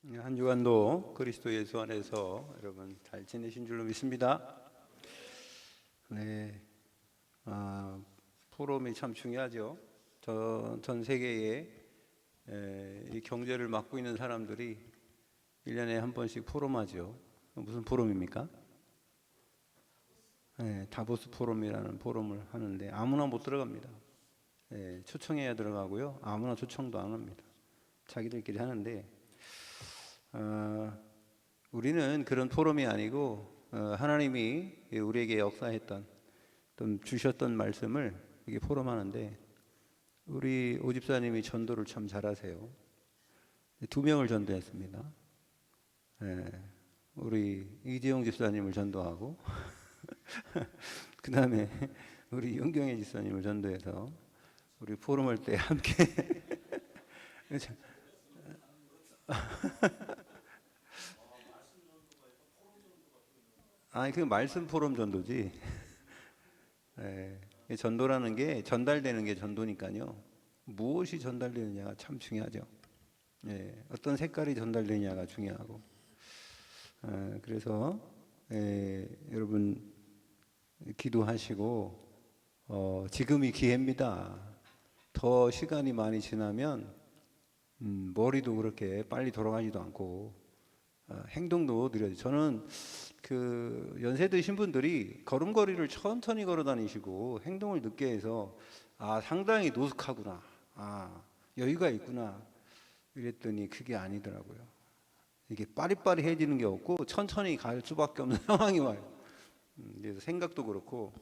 한 주간도 그리스도 예수 안에서 여러분 잘 지내신 줄로 믿습니다. 네, 포럼이 참 중요하죠. 전 세계에 이 경제를 맡고 있는 사람들이 1년에 한 번씩 포럼하죠. 무슨 포럼입니까? 네, 다보스 포럼이라는 포럼을 하는데 아무나 못 들어갑니다. 네, 초청해야 들어가고요. 아무나 초청도 안 합니다. 자기들끼리 하는데 우리는 그런 포럼이 아니고 하나님이 우리에게 역사했던 또 주셨던 말씀을 이게 포럼하는데 우리 오 집사님이 전도를 참 잘하세요. 2명을 전도했습니다. 예, 우리 이재용 집사님을 전도하고 그 다음에 우리 윤경혜 집사님을 전도해서 우리 포럼할 때 함께 아니 그 말씀 포럼 전도지. 전도라는 게 전달되는 게 전도니까요. 무엇이 전달되느냐가 참 중요하죠. 어떤 색깔이 전달되느냐가 중요하고. 그래서 여러분 기도하시고 지금이 기회입니다. 더 시간이 많이 지나면 머리도 그렇게 빨리 돌아가지도 않고 행동도 느려져. 저는 그 연세 드신 분들이 걸음걸이를 천천히 걸어 다니시고 행동을 늦게 해서 상당히 노숙하구나, 여유가 있구나 이랬더니 그게 아니더라고요. 이게 빠릿빠릿해지는 게 없고 천천히 갈 수밖에 없는 상황이 와요. 그래서 생각도 그렇고.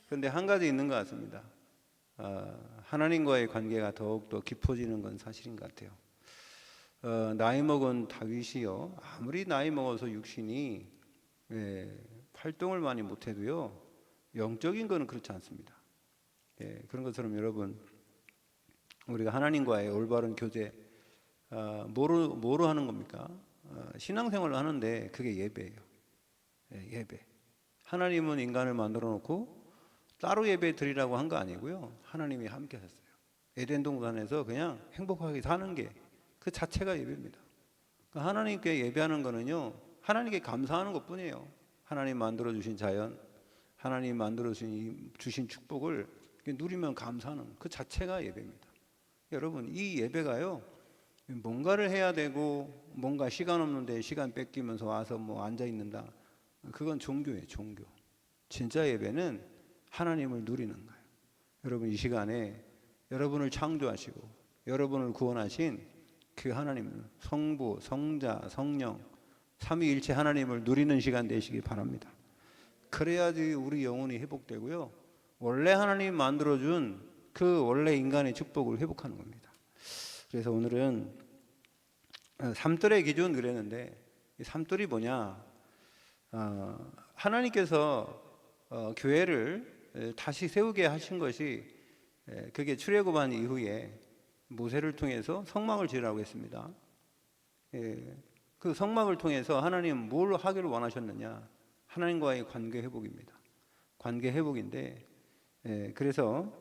그런데 한 가지 있는 것 같습니다. 하나님과의 관계가 더욱더 깊어지는 건 사실인 것 같아요. 나이 먹은 다윗이요, 아무리 나이 먹어서 육신이 활동을 많이 못해도요, 영적인 거는 그렇지 않습니다. 그런 것처럼 여러분, 우리가 하나님과의 올바른 교제, 뭐로 하는 겁니까? 신앙생활을 하는데 그게 예배예요. 예배. 하나님은 인간을 만들어 놓고 따로 예배 드리라고 한 거 아니고요, 하나님이 함께 하셨어요. 에덴 동산에서 그냥 행복하게 사는 게 그 자체가 예배입니다. 그러니까 하나님께 예배하는 거는요, 하나님께 감사하는 것 뿐이에요. 하나님 만들어 주신 자연, 하나님 만들어 주신 축복을 누리면 감사하는 그 자체가 예배입니다. 여러분, 이 예배가요, 뭔가를 해야 되고 뭔가 시간 없는데 시간 뺏기면서 와서 뭐 앉아 있는다, 그건 종교예요. 종교. 진짜 예배는 하나님을 누리는 거예요. 여러분, 이 시간에 여러분을 창조하시고 여러분을 구원하신 그 하나님, 성부, 성자, 성령, 삼위일체 하나님을 누리는 시간 되시기 바랍니다. 그래야지 우리 영혼이 회복되고요, 원래 하나님 만들어준 그 원래 인간의 축복을 회복하는 겁니다. 그래서 오늘은 삼들의 기준 그랬는데, 이 삼들이 뭐냐? 하나님께서 교회를 다시 세우게 하신 것이, 그게 출애굽한 이후에 모세를 통해서 성막을 지으라고 했습니다. 그 성막을 통해서 하나님 뭘 하기를 원하셨느냐? 하나님과의 관계 회복입니다. 관계 회복인데, 그래서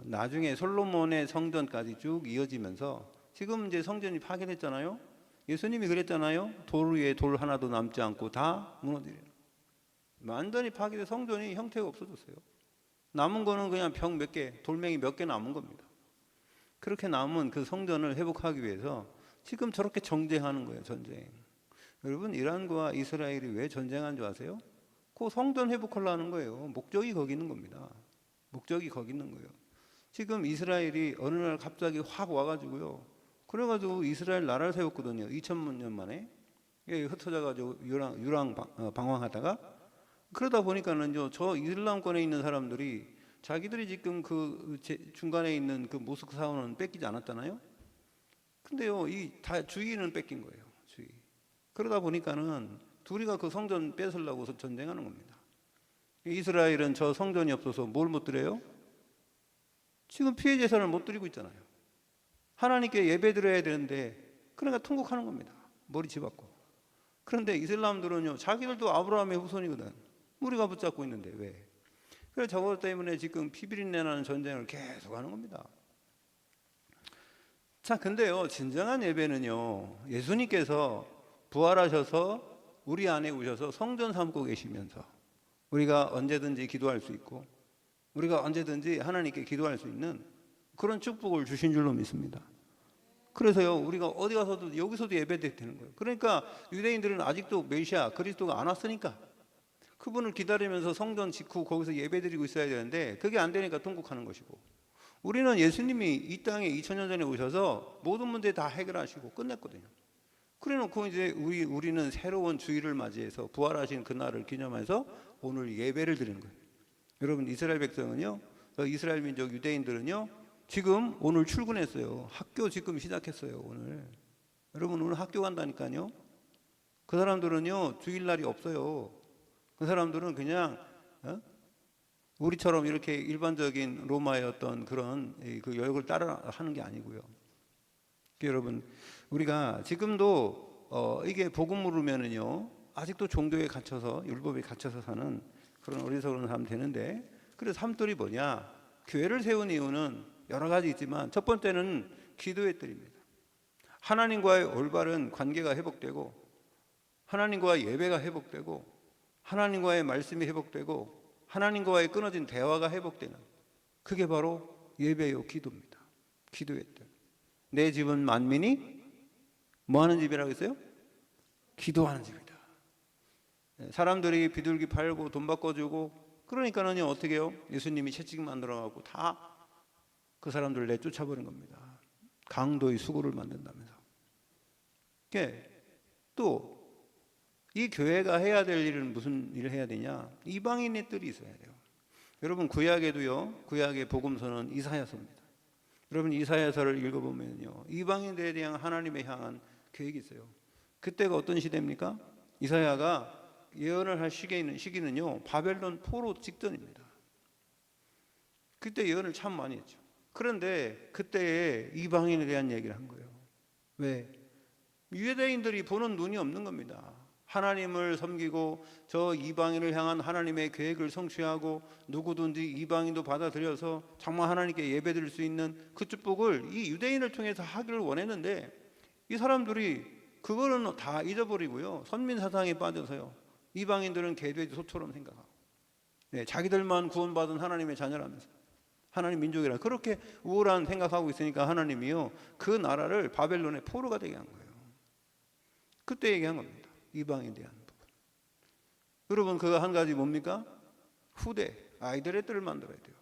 나중에 솔로몬의 성전까지 쭉 이어지면서 지금 이제 성전이 파괴됐잖아요. 예수님이 그랬잖아요. 돌 위에 돌 하나도 남지 않고 다 무너지리라. 완전히 파괴된 성전이 형태가 없어졌어요. 남은 거는 그냥 벽 몇 개, 돌멩이 몇 개 남은 겁니다. 그렇게 남은 그 성전을 회복하기 위해서 지금 저렇게 정쟁하는 거예요. 전쟁. 여러분, 이란과 이스라엘이 왜 전쟁한 줄 아세요? 그 성전 회복하려는 거예요. 목적이 거기 있는 겁니다. 목적이 거기 있는 거예요. 지금 이스라엘이 어느 날 갑자기 확 와가지고요, 그래가지고 이스라엘 나라를 세웠거든요. 2000년 만에. 흩어져가지고 유랑 방황하다가, 그러다 보니까는 저 이슬람권에 있는 사람들이 자기들이 지금 그 중간에 있는 그 모스크 사원은 뺏기지 않았잖아요. 근데요, 이 다 주의는 뺏긴 거예요. 주의. 그러다 보니까는 둘이가 그 성전 뺏으려고 전쟁하는 겁니다. 이스라엘은 저 성전이 없어서 뭘 못 드려요? 지금 피해 재산을 못 드리고 있잖아요. 하나님께 예배 드려야 되는데, 그러니까 통곡하는 겁니다. 머리 집었고. 그런데 이슬람들은요, 자기들도 아브라함의 후손이거든. 우리가 붙잡고 있는데 왜? 그래서 저것 때문에 지금 피비린내 나는 전쟁을 계속 하는 겁니다. 자, 근데요, 진정한 예배는요, 예수님께서 부활하셔서 우리 안에 오셔서 성전 삼고 계시면서 우리가 언제든지 기도할 수 있고 우리가 언제든지 하나님께 기도할 수 있는 그런 축복을 주신 줄로 믿습니다. 그래서요, 우리가 어디 가서도 여기서도 예배되는 거예요. 그러니까 유대인들은 아직도 메시아 그리스도가 안 왔으니까 그분을 기다리면서 성전 짓고 거기서 예배드리고 있어야 되는데 그게 안 되니까 통곡하는 것이고, 우리는 예수님이 이 땅에 2000년 전에 오셔서 모든 문제 다 해결하시고 끝냈거든요. 그래놓고 이제 우리는 새로운 주일을 맞이해서 부활하신 그날을 기념해서 오늘 예배를 드리는 거예요. 여러분, 이스라엘 백성은요, 이스라엘 민족 유대인들은요, 지금 오늘 출근했어요. 학교 지금 시작했어요. 오늘 여러분, 오늘 학교 간다니까요. 그 사람들은요, 주일날이 없어요. 그 사람들은 그냥 우리처럼 이렇게 일반적인 로마의 어떤 그런 그 여역을 따라 하는 게 아니고요. 여러분, 우리가 지금도 이게 복음 모르면은요, 아직도 종교에 갇혀서 율법에 갇혀서 사는 그런 어리석은 사람 되는데, 그래서 삶들이 뭐냐? 교회를 세운 이유는 여러 가지 있지만 첫 번째는 기도의 뜰입니다. 하나님과의 올바른 관계가 회복되고, 하나님과의 예배가 회복되고, 하나님과의 말씀이 회복되고, 하나님과의 끊어진 대화가 회복되는, 그게 바로 예배요 기도입니다. 기도의 뜰. 내 집은 만민이 뭐 하는 집이라고 했어요? 기도하는 집이다. 사람들이 비둘기 팔고 돈 바꿔주고 그러니까는요, 어떻게 해요? 예수님이 채찍 만들어갖고 다 그 사람들을 내쫓아버린 겁니다. 강도의 수고를 만든다면서. 또 이 교회가 해야 될 일은 무슨 일을 해야 되냐? 이방인의 뜰이 있어야 돼요. 여러분, 구약에도요, 구약의 복음서는 이사야서입니다. 여러분, 이사야서를 읽어보면요, 이방인들에 대한 하나님의 향한 계획이 있어요. 그때가 어떤 시대입니까? 이사야가 예언을 할 시기는요, 바벨론 포로 직전입니다. 그때 예언을 참 많이 했죠. 그런데 그때에 이방인에 대한 얘기를 한 거예요. 왜? 유대인들이 보는 눈이 없는 겁니다. 하나님을 섬기고 저 이방인을 향한 하나님의 계획을 성취하고 누구든지 이방인도 받아들여서 정말 하나님께 예배드릴 수 있는 그 축복을 이 유대인을 통해서 하기를 원했는데, 이 사람들이 그거는 다 잊어버리고요, 선민 사상에 빠져서요, 이방인들은 개돼지 소처럼 생각하고, 자기들만 구원받은 하나님의 자녀라면서 하나님 민족이라 그렇게 우월한 생각하고 있으니까 하나님이요, 그 나라를 바벨론의 포로가 되게 한 거예요. 그때 얘기한 겁니다. 이방인에 대한 부분. 여러분, 그 한 가지 뭡니까? 후대, 아이들의 뜰을 만들어야 돼요.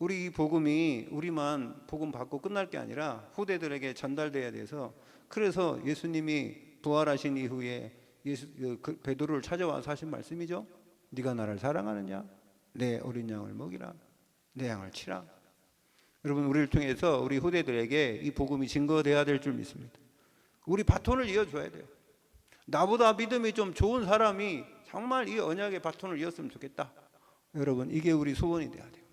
우리 이 복음이 우리만 복음 받고 끝날 게 아니라 후대들에게 전달돼야 돼서, 그래서 예수님이 부활하신 이후에 베드로를 찾아와서 하신 말씀이죠. 네가 나를 사랑하느냐? 내 어린 양을 먹이라. 내 양을 치라. 여러분, 우리를 통해서 우리 후대들에게 이 복음이 증거돼야 될 줄 믿습니다. 우리 바톤을 이어줘야 돼요. 나보다 믿음이 좀 좋은 사람이 정말 이 언약의 바톤을 이었으면 좋겠다. 여러분, 이게 우리 소원이 돼야 돼요.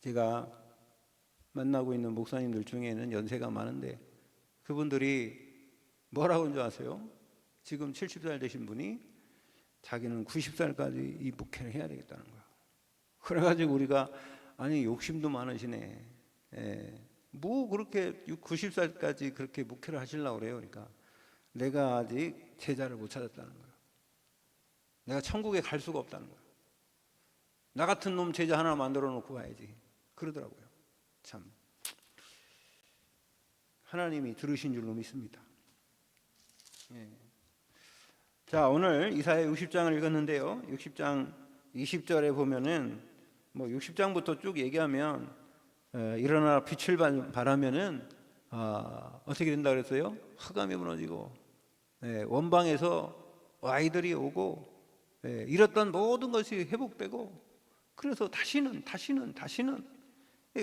제가 만나고 있는 목사님들 중에는 연세가 많은데 그분들이 뭐라고 하는 줄 아세요? 지금 70살 되신 분이 자기는 90살까지 이 목회를 해야 되겠다는 거야. 그래가지고 우리가, 아니 욕심도 많으시네. 뭐 그렇게 90살까지 그렇게 목회를 하시려고 그래요. 그러니까 내가 아직 제자를 못 찾았다는 거예요. 내가 천국에 갈 수가 없다는 거예요. 나 같은 놈 제자 하나 만들어 놓고 가야지. 그러더라고요. 참, 하나님이 들으신 줄로 믿습니다. 자, 오늘 이사야 60장을 읽었는데요, 60장 20절에 보면은 뭐 60장부터 쭉 얘기하면 일어나 빛을 발하면은 어떻게 된다 그랬어요? 흑암이 무너지고, 원방에서 아이들이 오고, 잃었던 모든 것이 회복되고, 그래서 다시는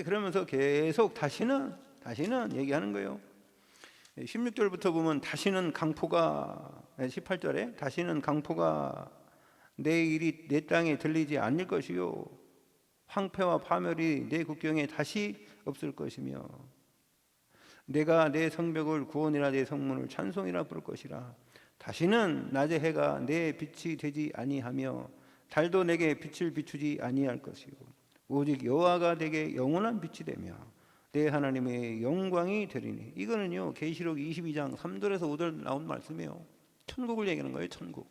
그러면서 계속 다시는 얘기하는 거예요. 16절부터 보면 다시는 강포가, 18절에 다시는 강포가 내 일이 내 땅에 들리지 않을 것이요, 황폐와 파멸이 내 국경에 다시 없을 것이며, 내가 내 성벽을 구원이라 내 성문을 찬송이라 부를 것이라. 다시는 낮의 해가 내 빛이 되지 아니하며 달도 내게 빛을 비추지 아니할 것이고, 오직 여호와가 내게 영원한 빛이 되며 내 하나님의 영광이 되리니. 이거는요 계시록 22장 3절에서 5절 나온 말씀이에요. 천국을 얘기하는 거예요. 천국.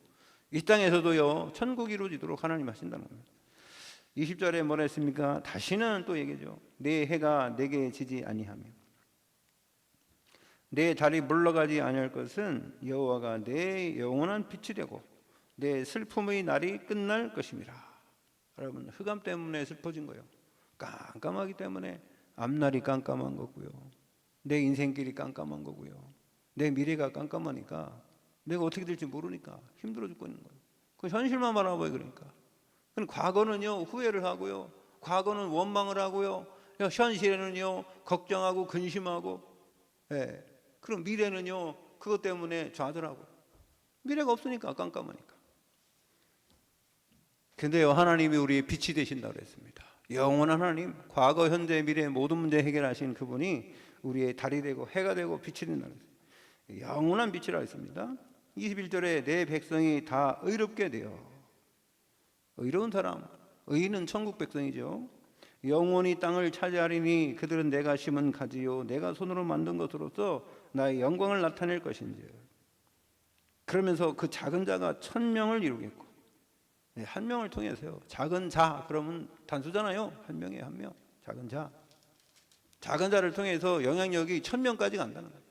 이 땅에서도요 천국이 이루어지도록 하나님 하신다는 겁니다. 20절에 뭐라 했습니까? 다시는 또 얘기죠. 내 해가 내게 지지 아니하며 내 달이 물러가지 아니할 것은 여호와가 내 영원한 빛이 되고 내 슬픔의 날이 끝날 것임이라. 여러분, 흑암 때문에 슬퍼진 거예요. 깜깜하기 때문에 앞날이 깜깜한 거고요. 내 인생길이 깜깜한 거고요. 내 미래가 깜깜하니까 내가 어떻게 될지 모르니까 힘들어 죽고 있는 거예요. 그 현실만 바라봐요. 그러니까 그럼 과거는요 후회를 하고요, 과거는 원망을 하고요, 현실에는요 걱정하고 근심하고, 예. 그럼 미래는요 그것 때문에 좌절하고. 미래가 없으니까 깜깜하니까. 근데요 하나님이 우리의 빛이 되신다고 했습니다. 영원한 하나님, 과거 현재 미래 모든 문제 해결하신 그분이 우리의 달이 되고 해가 되고 빛이 된다고 했습니다. 영원한 빛이라 했습니다. 21절에 내 백성이 다 의롭게 되어. 의로운 사람, 의인은 천국 백성이죠. 영원히 땅을 차지하리니 그들은 내가 심은 가지요 내가 손으로 만든 것으로서 나의 영광을 나타낼 것인지. 그러면서 그 작은 자가 1000명을 이루겠고. 한 명을 통해서요. 작은 자 그러면 단수잖아요. 한 명에 한 명. 작은 자. 작은 자를 통해서 영향력이 1000명까지 간다는 거예요.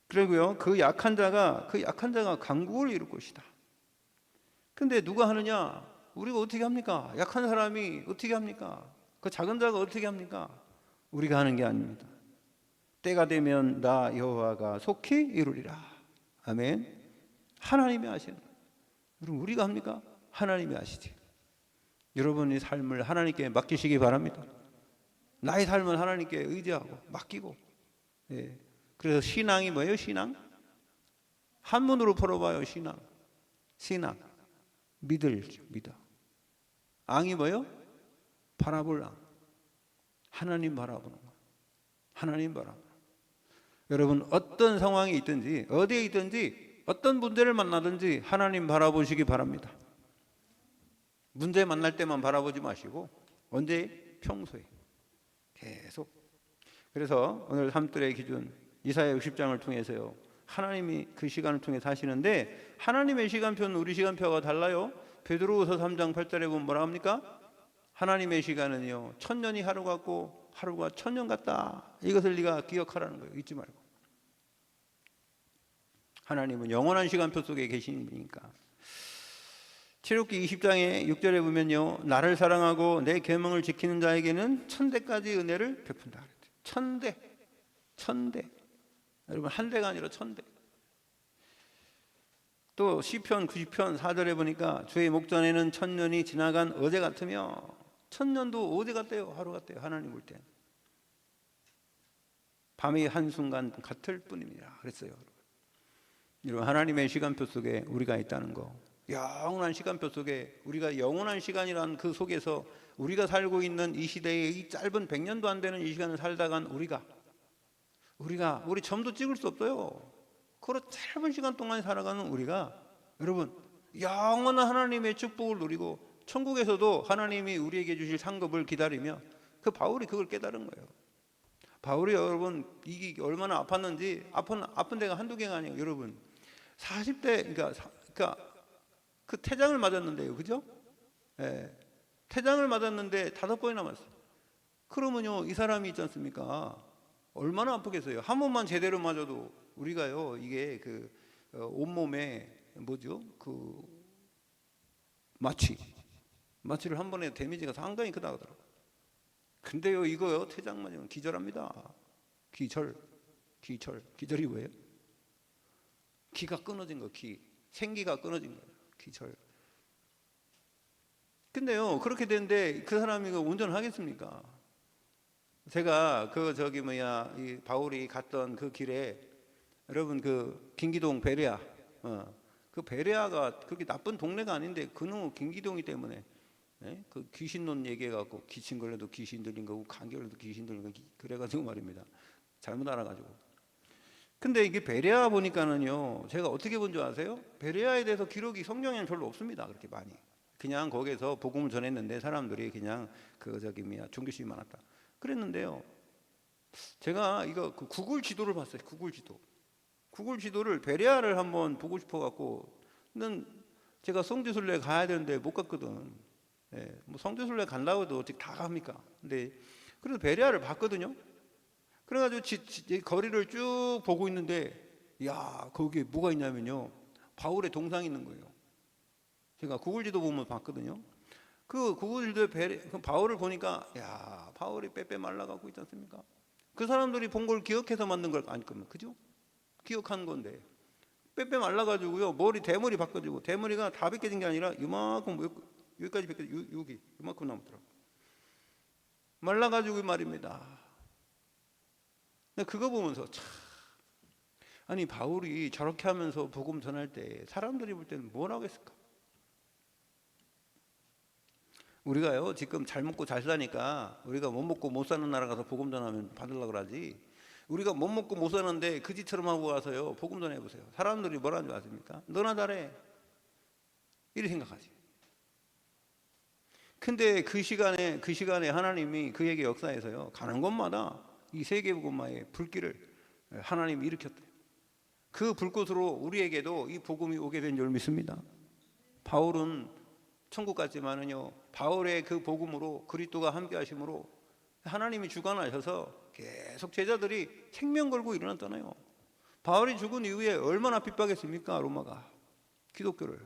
그리고요 그 약한 자가 강국을 이룰 것이다. 근데 누가 하느냐? 우리가 어떻게 합니까? 약한 사람이 어떻게 합니까? 그 작은 자가 어떻게 합니까? 우리가 하는 게 아닙니다. 때가 되면 나 여호와가 속히 이루리라. 아멘. 하나님이 하시는 거예요. 여러분, 우리가 합니까? 하나님이 하시지. 여러분의 삶을 하나님께 맡기시기 바랍니다. 나의 삶을 하나님께 의지하고 맡기고. 예. 그래서 신앙이 뭐예요? 신앙? 한문으로 풀어봐요. 신앙. 믿을. 앙이 뭐예요? 바라볼 앙. 하나님 바라보는 거. 하나님 바라보는 거. 여러분, 어떤 상황이 있든지 어디에 있든지 어떤 문제를 만나든지 하나님 바라보시기 바랍니다. 문제 만날 때만 바라보지 마시고 언제? 평소에 계속. 그래서 오늘 삶들의 기준 이사야 60장을 통해서요 하나님이 그 시간을 통해서 하시는데, 하나님의 시간표는 우리 시간표가 달라요. 베드로후서 3장 8절에 보면 뭐라 합니까? 하나님의 시간은요 1000년이 하루 같고 하루가 1000년 같다. 이것을 네가 기억하라는 거예요. 잊지 말고. 하나님은 영원한 시간표 속에 계시는 분이니까. 출애굽기 20장의 6절에 보면요 나를 사랑하고 내 계명을 지키는 자에게는 1000대까지 은혜를 베푼다. 1000대. 여러분, 한 대가 아니라 1000대. 또 시편 90편 4절에 보니까 주의 목전에는 1000년이 지나간 어제 같으며. 1000년도 어제 같대요. 하루 같대요. 하나님 볼 때 밤이 한순간 같을 뿐입니다. 그랬어요. 여러분, 하나님의 시간표 속에 우리가 있다는 거, 영원한 시간표 속에 우리가, 영원한 시간이란 그 속에서 우리가 살고 있는 이 시대의 이 짧은 100년도 안 되는 이 시간을 살다간 우리 점도 찍을 수 없어요. 그런 짧은 시간 동안 살아가는 우리가, 여러분, 영원한 하나님의 축복을 누리고 천국에서도 하나님이 우리에게 주실 상급을 기다리며, 그 바울이 그걸 깨달은 거예요. 바울이, 여러분, 이게 얼마나 아팠는지, 아픈 데가 한두 개가 아니에요. 여러분, 40대, 그러니까 그 태장을 맞았는데요, 그죠? 예, 태장을 맞았는데 5번이나 맞았어요. 그러면요 이 사람이 있지 않습니까? 얼마나 아프겠어요. 한 번만 제대로 맞아도 우리가요 이게 그 온몸에 뭐죠? 그 마취를 한 번에 데미지가 상당히 크다 하더라고요. 근데요 이거요 태장 맞으면 기절합니다. 기절이 뭐예요? 기가 끊어진 거, 생기가 끊어진 거예요. 기절. 근데요 그렇게 되는데 그 사람이 운전하겠습니까? 제가 이 바울이 갔던 그 길에, 여러분, 그 김기동 베레아, 그 베레아가 그렇게 나쁜 동네가 아닌데 그놈 김기동이 때문에, 예? 그 귀신론 얘기해갖고 기침 걸려도 귀신 들린 거고 감기 걸려도 귀신 들린 거, 그래가지고 말입니다. 잘못 알아가지고. 근데 이게 베레아 보니까는요 제가 어떻게 본 줄 아세요? 베레아에 대해서 기록이 성경에는 별로 없습니다. 그렇게 많이. 그냥 거기에서 복음을 전했는데 사람들이 그냥 종교심이 많았다. 그랬는데요. 제가 이거 그 구글 지도를 봤어요. 구글 지도. 구글 지도를 베레아를 한번 보고 싶어 갖고, 는 제가 성지순례 가야 되는데 못 갔거든. 예, 뭐 성지순례 간다고 해도 어떻게 다 갑니까? 근데 그래서 베레아를 봤거든요. 그래가지고 거리를 쭉 보고 있는데, 야, 거기에 뭐가 있냐면요, 바울의 동상이 있는 거예요. 제가 구글 지도 보면 봤거든요. 그 구글 지도에 그 바울을 보니까, 야, 바울이 빼빼 말라가고 있지 않습니까? 그 사람들이 본 걸 기억해서 만든 걸 아닐 겁니다. 그죠? 기억한 건데 빼빼 말라가지고요, 대머리 바꿔주고, 대머리가 다 벗겨진 게 아니라 이만큼, 여기까지 벗겨져, 여기 이만큼 남더라고. 말라가지고 말입니다. 그거 보면서 참, 아니 바울이 저렇게 하면서 복음 전할 때 사람들이 볼 때는 뭘 하겠을까? 우리가요 지금 잘 먹고 잘 사니까 우리가 못 먹고 못 사는 나라 가서 복음 전하면 받으려고 그러지, 우리가 못 먹고 못 사는데 그지처럼 하고 가서요 복음 전해보세요. 사람들이 뭐라는 줄 아십니까? 너나 잘해, 이렇게 생각하지. 근데 그 시간에 하나님이 그에게 역사에서요 가는 곳마다 이 세계복음화의 불길을 하나님이 일으켰대요. 그 불꽃으로 우리에게도 이 복음이 오게 된 줄 믿습니다. 바울은 천국 갔지만은요, 바울의 그 복음으로, 그리스도가 함께 하심으로 하나님이 주관하셔서 계속 제자들이 생명 걸고 일어났잖아요. 바울이 죽은 이후에 얼마나 핍박했습니까, 로마가 기독교를.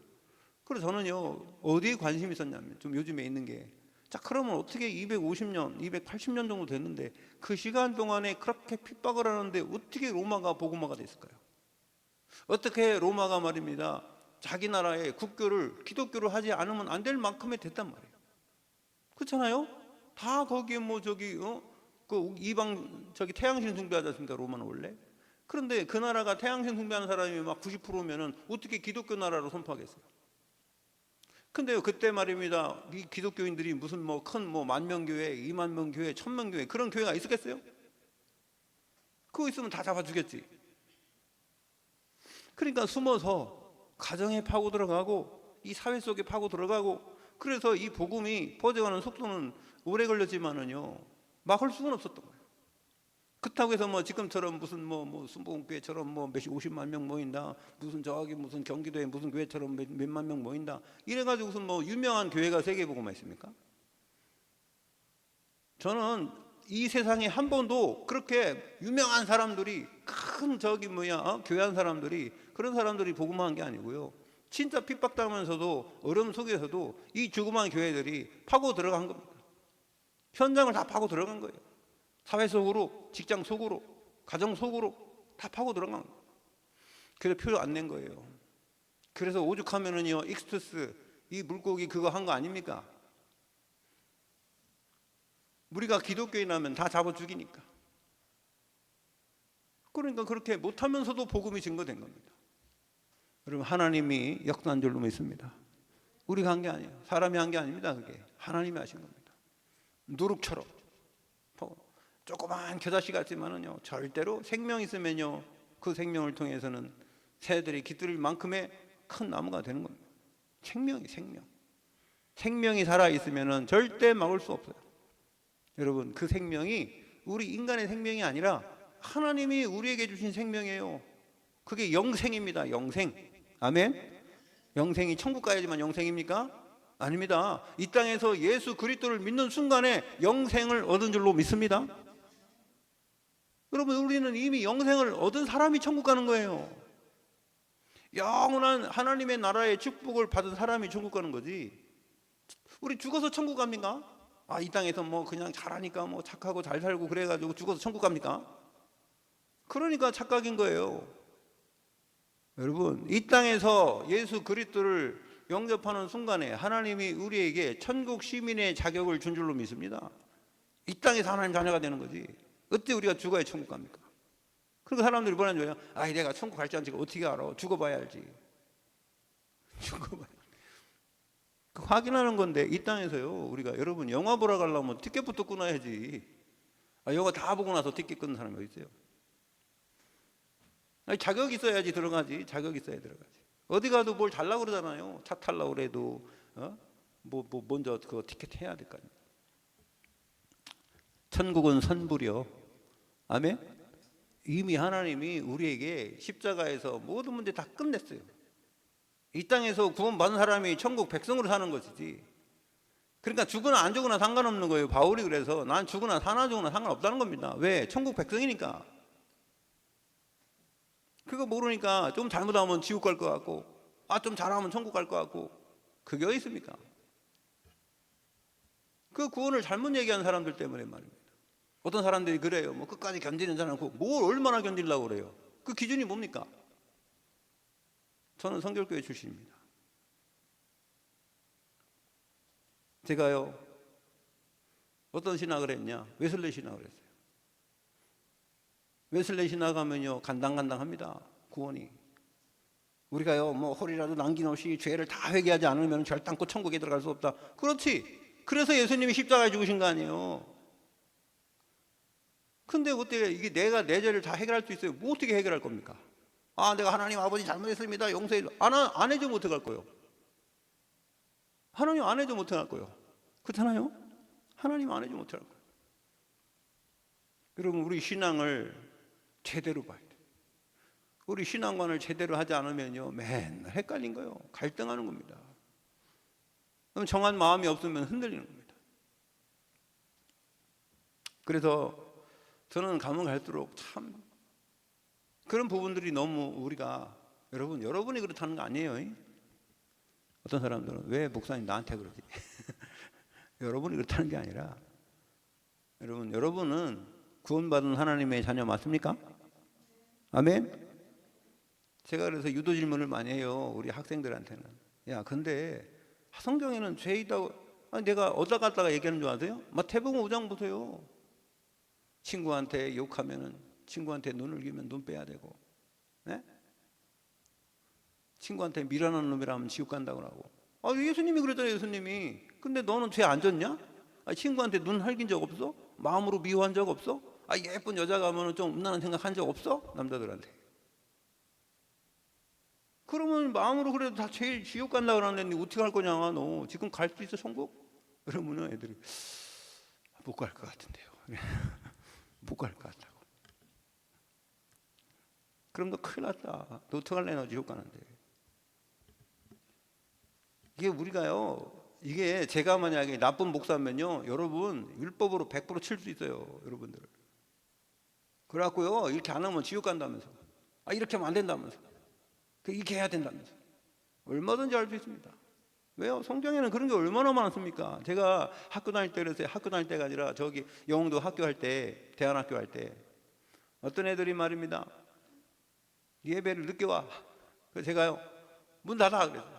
그래서 저는요 어디에 관심이 있었냐면, 좀 요즘에 있는 게, 자 그러면 어떻게 250년 280년 정도 됐는데 그 시간 동안에 그렇게 핍박을 하는데 어떻게 로마가 복음화가 됐을까요? 어떻게 로마가 말입니다, 자기 나라의 국교를 기독교로 하지 않으면 안 될 만큼의 됐단 말이에요. 그렇잖아요? 다 거기에 뭐 그 이방 태양신 숭배하지 않습니까, 로마는 원래. 그런데 그 나라가 태양신 숭배하는 사람이 막 90%면은 어떻게 기독교 나라로 선포하겠어요? 근데요 그때 말입니다, 이 기독교인들이 무슨 큰 만명교회, 2만명교회, 1000명교회 그런 교회가 있었겠어요? 그거 있으면 다 잡아 주겠지. 그러니까 숨어서 가정에 파고 들어가고 이 사회 속에 파고 들어가고, 그래서 이 복음이 퍼져가는 속도는 오래 걸렸지만은요 막을 수는 없었던 거예요. 그렇다고 해서 지금처럼 무슨 순복음교회처럼 몇십 50만 명 모인다, 무슨 무슨 경기도에 무슨 교회처럼 몇만 명 모인다 이래가지고 무슨 유명한 교회가 세계복음화 있습니까? 저는 이 세상에 한 번도 그렇게 유명한 사람들이, 큰 교회한 사람들이, 그런 사람들이 복음화한 게 아니고요, 진짜 핍박당하면서도 어려움 속에서도 이 조그마한 교회들이 파고 들어간 겁니다. 현장을 다 파고 들어간 거예요. 사회 속으로, 직장 속으로, 가정 속으로 다 파고 들어간 거예요. 그래서 표 안 낸 거예요. 그래서 오죽하면은요 익스투스 이 물고기 그거 한 거 아닙니까? 우리가 기독교인이라면 다 잡아 죽이니까. 그러니까 그렇게 못하면서도 복음이 증거된 겁니다. 여러분, 하나님이 역사한 줄로 믿습니다. 우리가 한 게 아니에요. 사람이 한 게 아닙니다. 그게 하나님이 하신 겁니다. 누룩처럼 조그만 겨자씨 같지만은요 절대로 생명 있으면요 그 생명을 통해서는 새들이 깃들일 만큼의 큰 나무가 되는 겁니다. 생명이 살아 있으면은 절대 막을 수 없어요. 여러분, 그 생명이 우리 인간의 생명이 아니라 하나님이 우리에게 주신 생명이에요. 그게 영생입니다. 영생. 아멘. 영생이 천국 가야지만 영생입니까? 아닙니다. 이 땅에서 예수 그리스도를 믿는 순간에 영생을 얻은 줄로 믿습니다. 여러분, 우리는 이미 영생을 얻은 사람이 천국 가는 거예요. 영원한 하나님의 나라의 축복을 받은 사람이 천국 가는 거지. 우리 죽어서 천국 갑니까? 이 땅에서 그냥 잘하니까 착하고 잘 살고 그래가지고 죽어서 천국 갑니까? 그러니까 착각인 거예요. 여러분, 이 땅에서 예수 그리스도를 영접하는 순간에 하나님이 우리에게 천국 시민의 자격을 준 줄로 믿습니다. 이 땅에서 하나님 자녀가 되는 거지. 어때 우리가 죽어야 천국 갑니까? 그러니까 사람들이 뭐라는 거예요? 내가 천국 갈지 않지 어떻게 알아? 죽어봐야 알지. 죽어봐야. 확인하는 건데, 이 땅에서요 우리가, 여러분, 영화 보러 가려면 티켓부터 끊어야지. 영화 다 보고 나서 티켓 끊는 사람이 어디 있어요? 자격 있어야지 들어가지. 자격 있어야 들어가지. 어디 가도 뭘 달라고 그러잖아요. 차 타려고 그래도 먼저 그거 티켓 해야 될 거 아니에요. 천국은 선불이요. 아멘. 이미 하나님이 우리에게 십자가에서 모든 문제 다 끝냈어요. 이 땅에서 구원받은 사람이 천국 백성으로 사는 것이지. 그러니까 죽으나 안 죽으나 상관없는 거예요. 바울이 그래서 난 죽으나 사나 죽으나 상관없다는 겁니다. 왜? 천국 백성이니까. 그거 모르니까 좀 잘못하면 지옥 갈 것 같고, 좀 잘하면 천국 갈 것 같고, 그게 어디 있습니까? 그 구원을 잘못 얘기하는 사람들 때문에 말입니다. 어떤 사람들이 그래요. 뭐 끝까지 견디는 사람, 뭘 얼마나 견디려고 그래요? 그 기준이 뭡니까? 저는 성결교회 출신입니다. 제가요, 어떤 신학을 했냐? 웨슬레 신학을 했어요. 웨슬레 신학하면요, 간당간당합니다. 구원이. 우리가요, 뭐 허리라도 남김없이 죄를 다 회개하지 않으면 절단코 천국에 들어갈 수 없다. 그렇지. 그래서 예수님이 십자가에 죽으신 거 아니에요. 근데 어떻게 이게 내가 내 죄를 다 해결할 수 있어요? 뭐 어떻게 해결할 겁니까? 내가 하나님 아버지 잘못했습니다. 용서해 줘. 안 해주면 어떡할 거예요? 하나님 안 해주면 어떡할 거예요? 그렇잖아요? 하나님 안 해주면 어떡할 거예요? 여러분, 우리 신앙을 제대로 봐야 돼요. 우리 신앙관을 제대로 하지 않으면요, 맨날 헷갈린 거예요. 갈등하는 겁니다. 그럼 정한 마음이 없으면 흔들리는 겁니다. 그래서 저는 가면 갈수록 참 그런 부분들이 너무 우리가 여러분이 그렇다는 거 아니에요. 어떤 사람들은 왜 목사님 나한테 그러지? 여러분이 그렇다는 게 아니라 여러분은 구원받은 하나님의 자녀 맞습니까? 아멘? 제가 그래서 유도 질문을 많이 해요. 우리 학생들한테는. 야, 근데 성경에는 죄 있다고 내가 어디다 갔다가 얘기하는 줄 아세요? 마태복음 5장 보세요. 친구한테 욕하면은 친구한테 눈을 기면 눈 빼야 되고, 네? 친구한테 미련한 놈이라면 지옥 간다고 하고. 예수님이 그랬잖아요, 예수님이. 근데 너는 죄 안 졌냐? 친구한테 눈 흘긴 적 없어? 마음으로 미워한 적 없어? 예쁜 여자 가면은 좀 음란한 생각한 적 없어? 남자들한테. 그러면 마음으로 그래도 다 제일 지옥 간다고 그러는데 어떻게 할 거냐? 너 지금 갈 수 있어, 천국? 그러면은 애들이 못 갈 것 같은데요. 못 갈 것 같다고. 그럼 너 큰일 났다. 너 어떡할래? 너 지옥 가는데. 이게 우리가요, 이게 제가 만약에 나쁜 목사면요, 여러분 율법으로 100% 칠 수 있어요, 여러분들. 그래갖고요, 이렇게 안 하면 지옥 간다면서, 이렇게 하면 안 된다면서, 이렇게 해야 된다면서, 얼마든지 할 수 있습니다. 왜요? 성경에는 그런 게 얼마나 많습니까? 제가 학교 다닐 때 그랬어요. 학교 다닐 때가 아니라 저기 영도 학교 할 때, 대안학교 할 때 어떤 애들이 말입니다. 예배를 늦게 와. 그래서 제가요, 문 닫아 그랬어요.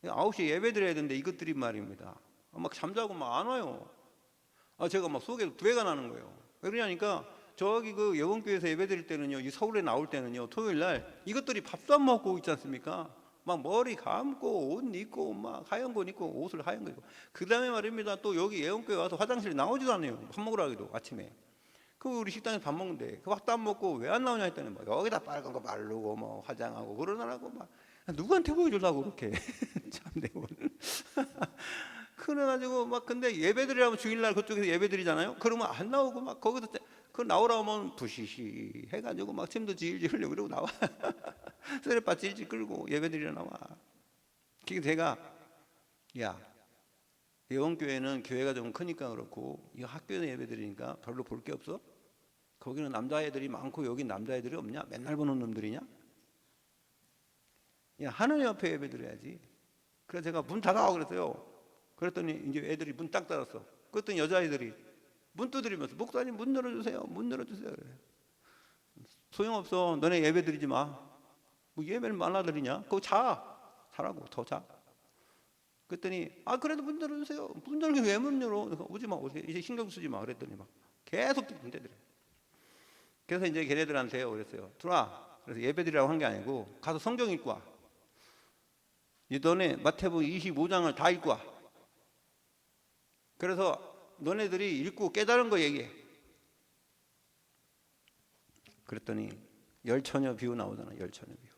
9시에 예배 드려야 되는데 이것들이 말입니다. 막 잠자고 막 안 와요. 제가 막 속에 두해가 나는 거예요. 왜 그러냐니까 저기 그 여원교회에서 예배 드릴 때는요, 이 서울에 나올 때는요, 토요일 날 이것들이 밥도 안 먹고 있지 않습니까? 막 머리 감고 옷 입고 막 하얀 거 입고 옷을 하얀 거 입고, 그 다음에 말입니다. 또 여기 예원교회 와서 화장실에 나오지도 않아요. 밥 먹으러 가기도 아침에. 우리 식당에서 밥 먹는데 그 밥도 안 먹고 왜 안 나오냐 했더니 막 여기다 빨간 거 바르고 뭐 화장하고 그러느라고 막 누구한테 보여주려고 그렇게 참내고. 그래가지고 막 근데 예배드리라면 주일날 그쪽에서 예배드리잖아요. 그러면 안 나오고 막 거기서 그 나오라 하면 부시시 해가지고 막 침도 질질 흘리고 그러고 나와. 쓰레빠 질질 끌고 예배드리러 나와. 그래서 제가 야, 예원교회는 교회가 좀 크니까 그렇고 이 학교에서 예배드리니까 별로 볼 게 없어? 거기는 남자애들이 많고 여기 남자애들이 없냐? 맨날 보는 놈들이냐? 야, 하느님 앞에 예배드려야지. 그래서 제가 문 닫아 그랬어요. 그랬더니 이제 애들이 문 딱 닫았어. 그랬더니 여자애들이 문 두드리면서 목사님 문 열어주세요. 문 열어주세요. 그래. 소용없어. 너네 예배드리지 마. 뭐 예배를 말라드리냐? 그거 자라고 더 자. 그랬더니 그래도 문 열어주세요. 문 열기 왜 문 열어? 그래서 오지 마. 이제 신경 쓰지 마. 그랬더니 막 계속 문 대더래. 그래서 이제 걔네들한테 그랬어요. 들어와. 그래서 예배드리라고 한 게 아니고 가서 성경 읽고 와. 너네 마태복음 25장을 다 읽고 와. 그래서 너네들이 읽고 깨달은 거 얘기해. 그랬더니 열처녀 비유 나오잖아. 열처녀 비유.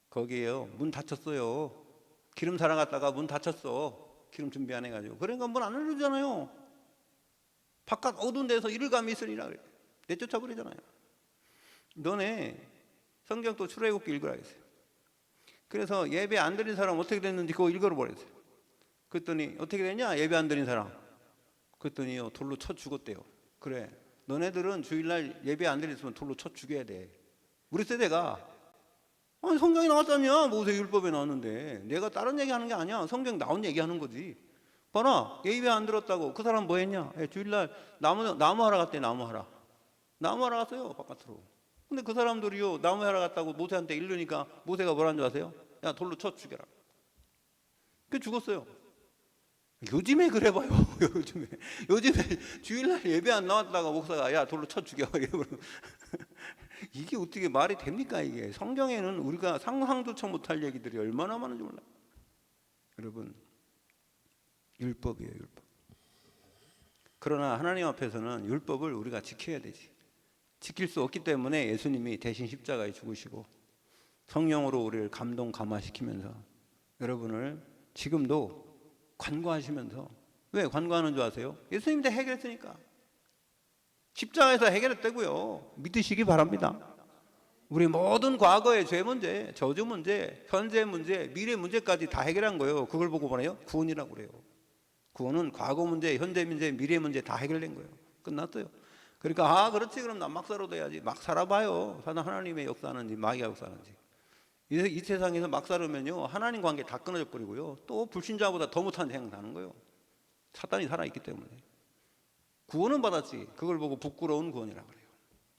거기에요, 문 닫혔어요. 기름 사러 갔다가 문 닫혔어. 기름 준비 안 해가지고. 그러니까 문 안 열어주잖아요. 바깥 어두운 데서 이를 감히 있으리라 그래. 내쫓아 버리잖아요. 너네 성경 또 출애굽기 읽으라 했어요. 그래서 예배 안 드린 사람 어떻게 됐는지 그거 읽어라 버렸어요. 그랬더니 어떻게 됐냐? 예배 안 드린 사람. 그랬더니요, 돌로 쳐 죽었대요. 그래, 너네들은 주일날 예배 안 드렸으면 돌로 쳐 죽여야 돼. 우리 세대가, 아니 성경에 나왔다냐? 모세율법에 나왔는데. 내가 다른 얘기하는 게 아니야. 성경 나온 얘기하는 거지. 봐라, 예배 안 들었다고 그 사람 뭐 했냐? 주일날 나무 하러 갔대. 나무 하러 갔어요, 바깥으로. 근데 그 사람들이요, 나무 하러 갔다고 모세한테 이르니까 모세가 뭐라는 줄 아세요? 야, 돌로 쳐 죽여라. 그 죽었어요. 요즘에 그래 봐요. 요즘에 주일날 예배 안 나왔다가 목사가 야, 돌로 쳐 죽여. 이게 어떻게 말이 됩니까? 이게 성경에는 우리가 상상조차 못할 얘기들이 얼마나 많은지 몰라요. 여러분, 율법이에요, 율법. 그러나 하나님 앞에서는 율법을 우리가 지켜야 되지. 지킬 수 없기 때문에 예수님이 대신 십자가에 죽으시고 성령으로 우리를 감동감화시키면서 여러분을 지금도 관과하시면서, 왜 관과하는 줄 아세요? 예수님이 다 해결했으니까. 십자가에서 해결했다고요. 믿으시기 바랍니다. 우리 모든 과거의 죄 문제, 저주 문제, 현재 문제, 미래 문제까지 다 해결한 거예요. 그걸 보고 뭐래요? 구원이라고 그래요. 구원은 과거 문제, 현재 문제, 미래 문제 다 해결된 거예요. 끝났어요. 그러니까 그렇지, 그럼 난 막 살아도 해야지. 막 살아봐요. 하나님의 역사하는지 마귀가 역사하는지. 이 세상에서 막 살으면요, 하나님 관계 다 끊어져 버리고요, 또 불신자보다 더 못한 행동 하는 거예요. 사단이 살아있기 때문에. 구원은 받았지. 그걸 보고 부끄러운 구원이라고 그래요.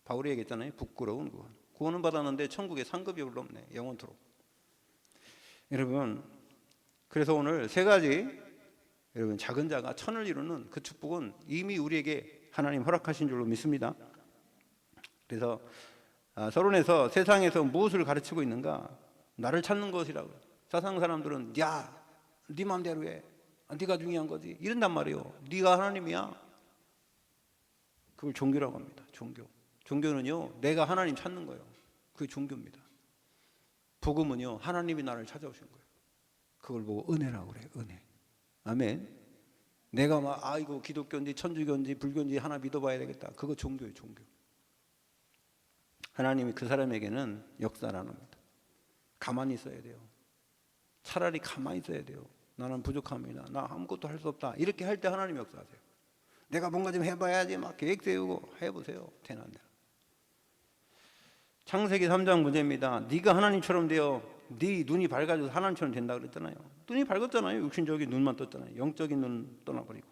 바울이 얘기했잖아요. 부끄러운 구원. 구원은 받았는데 천국에 상급이 별로 없네. 영원토록. 여러분, 그래서 오늘 세 가지, 여러분, 작은 자가 천을 이루는 그 축복은 이미 우리에게 하나님 허락하신 줄로 믿습니다. 그래서 서론에서 세상에서 무엇을 가르치고 있는가? 나를 찾는 것이라고. 세상 사람들은 야, 네 마음대로 해. 네가 중요한 거지. 이런단 말이에요. 네가 하나님이야. 그걸 종교라고 합니다. 종교. 종교는요, 내가 하나님 찾는 거예요. 그게 종교입니다. 복음은요, 하나님이 나를 찾아오신 거예요. 그걸 보고 은혜라고 그래요. 은혜. 아멘. 내가 이거 기독교인지 천주교인지 불교인지 하나 믿어봐야 되겠다. 그거 종교예요, 종교. 하나님이 그 사람에게는 역사를 안 합니다. 가만히 있어야 돼요. 차라리 가만히 있어야 돼요. 나는 부족합니다. 나 아무것도 할 수 없다. 이렇게 할 때 하나님이 역사하세요. 내가 뭔가 좀 해봐야지 막 계획 세우고 해보세요. 되는 안 돼요. 창세기 3장 문제입니다. 네가 하나님처럼 되어 네 눈이 밝아져서 하나님처럼 된다 그랬잖아요. 눈이 밝았잖아요. 육신적인 눈만 떴잖아요. 영적인 눈 떠나버리고.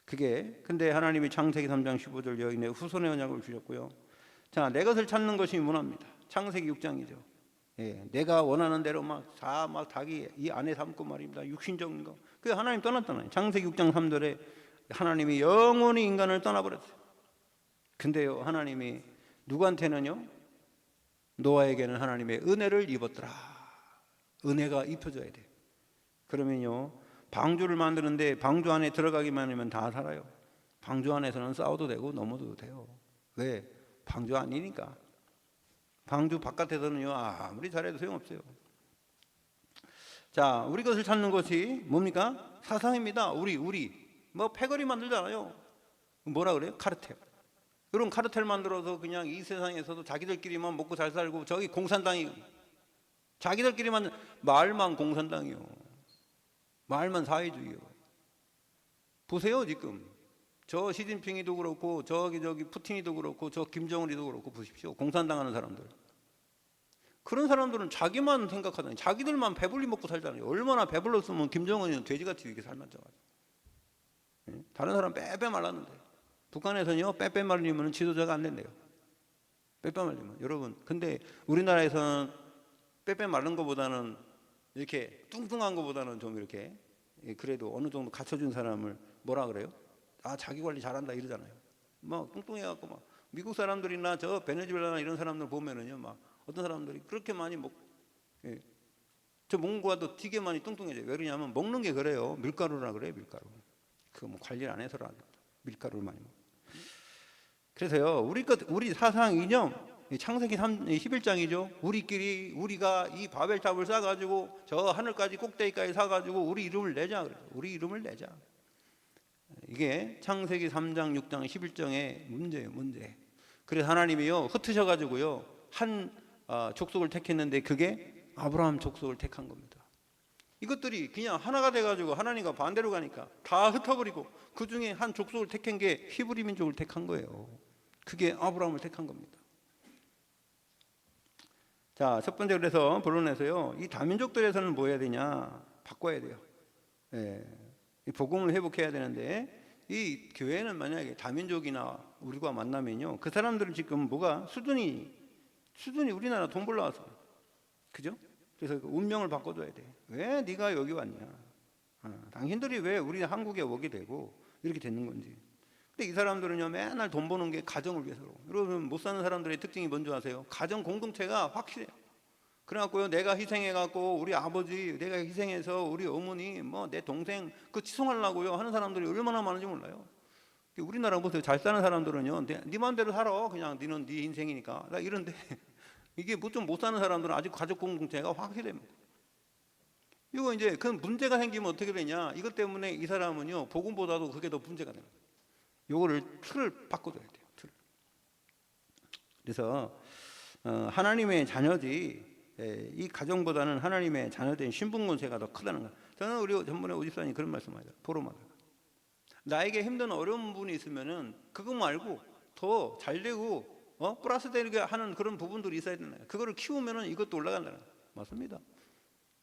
근데 하나님이 창세기 3장 15절 여인의 후손의 언약을 주셨고요. 자, 내 것을 찾는 것이 문화입니다. 창세기 6장이죠. 예, 내가 원하는 대로 막 자기 이 안에 삼고 말입니다. 육신적인 거. 그 하나님 떠났잖아요. 창세기 6장 3절에 하나님이 영원히 인간을 떠나버렸어요. 근데요, 하나님이 누구한테는요? 노아에게는 하나님의 은혜를 입었더라. 은혜가 입혀져야 돼. 그러면요, 방주를 만드는데 방주 안에 들어가기만 하면 다 살아요. 방주 안에서는 싸워도 되고 넘어도 돼요. 왜? 방주 아니니까. 방주 바깥에서는요, 아무리 잘해도 소용없어요. 자, 우리 것을 찾는 것이 뭡니까? 사상입니다. 우리 패거리 만들잖아요. 뭐라 그래요? 카르텔. 이런 카르텔 만들어서 그냥 이 세상에서도 자기들끼리만 먹고 잘 살고, 저기 공산당이 자기들끼리만, 말만 공산당이요. 말만 사회주의요. 보세요, 지금. 저 시진핑이도 그렇고, 저기 푸틴이도 그렇고, 저 김정은이도 그렇고, 보십시오. 공산당 하는 사람들. 그런 사람들은 자기만 생각하잖아요. 자기들만 배불리 먹고 살잖아요. 얼마나 배불렀으면 김정은이는 돼지같이 이렇게 살만 쪄가지고. 다른 사람 빼빼 말랐는데. 북한에서는요, 빼빼 말리면 지도자가 안 된대요. 빼빼 말리면. 여러분, 근데 우리나라에서는 빼빼 마른 것보다는, 이렇게 뚱뚱한 것보다는 좀 이렇게, 그래도 어느 정도 갖춰준 사람을 뭐라 그래요? 자기 관리 잘한다 이러잖아요. 막 뚱뚱해갖고 막 미국 사람들이나 저 베네수엘라나 이런 사람들 보면은요, 막 어떤 사람들이 그렇게 많이 저 먹는 거와도 되게 많이 뚱뚱해져요. 왜 그러냐면 먹는 게 그래요. 밀가루라 그래요, 밀가루. 그거 뭐 관리를 안 해서라. 밀가루를 많이 먹어. 그래서요, 우리 사상 이념, 창세기 11장이죠. 우리가 이 바벨탑을 쌓아가지고 저 하늘까지 꼭대기까지 쌓아가지고 우리 이름을 내자. 그래요. 우리 이름을 내자. 이게 창세기 3장, 6장, 11장의 문제예요, 문제. 그래서 하나님이요 흩으셔가지고요 한 족속을 택했는데 그게 아브라함 족속을 택한 겁니다. 이것들이 그냥 하나가 돼가지고 하나님과 반대로 가니까 다 흩어버리고 그 중에 한 족속을 택한 게 히브리 민족을 택한 거예요. 그게 아브라함을 택한 겁니다. 자, 첫 번째 그래서 본론에서요 이 다민족들에서는 뭐 해야 되냐? 바꿔야 돼요. 예, 이 복음을 회복해야 되는데 이 교회는 만약에 다민족이나 우리가 만나면요 그 사람들은 지금 뭐가 수준이 우리나라 돈 벌러 와서 그죠? 그래서 그 운명을 바꿔줘야 돼. 왜 네가 여기 왔냐? 당신들이 왜 우리 한국에 오게 되고 이렇게 되는 건지. 근데 이 사람들은요 맨날 돈 버는 게 가정을 위해서로. 여러분 못 사는 사람들의 특징이 뭔지 아세요? 가정 공동체가 확실해요. 그래갖고요 내가 희생해갖고 우리 아버지 내가 희생해서 우리 어머니 뭐 내 동생 그 치송하려고요 하는 사람들이 얼마나 많은지 몰라요. 우리나라 보세요. 잘 사는 사람들은요 네 맘대로 살아 그냥 너는 네 인생이니까 나 이런데 이게 뭐 좀 못 사는 사람들은 아직 가족 공동체가 확실합니다. 이거 이제 그 문제가 생기면 어떻게 되냐? 이것 때문에 이 사람은요 복음보다도 그게 더 문제가 됩니다. 요거를 틀을 바꿔줘야 돼요. 틀. 그래서 하나님의 자녀지 이 가정보다는 하나님의 자녀된 신분 권세가 더 크다는 거. 저는 우리 전번에 오집사님 그런 말씀하죠. 포럼하다. 나에게 힘든 어려운 부분이 있으면은 그거 말고 더 잘 되고 플러스 되게 하는 그런 부분들이 있어야 되는 거예요. 그거를 키우면은 이것도 올라간다는 거예요. 맞습니다.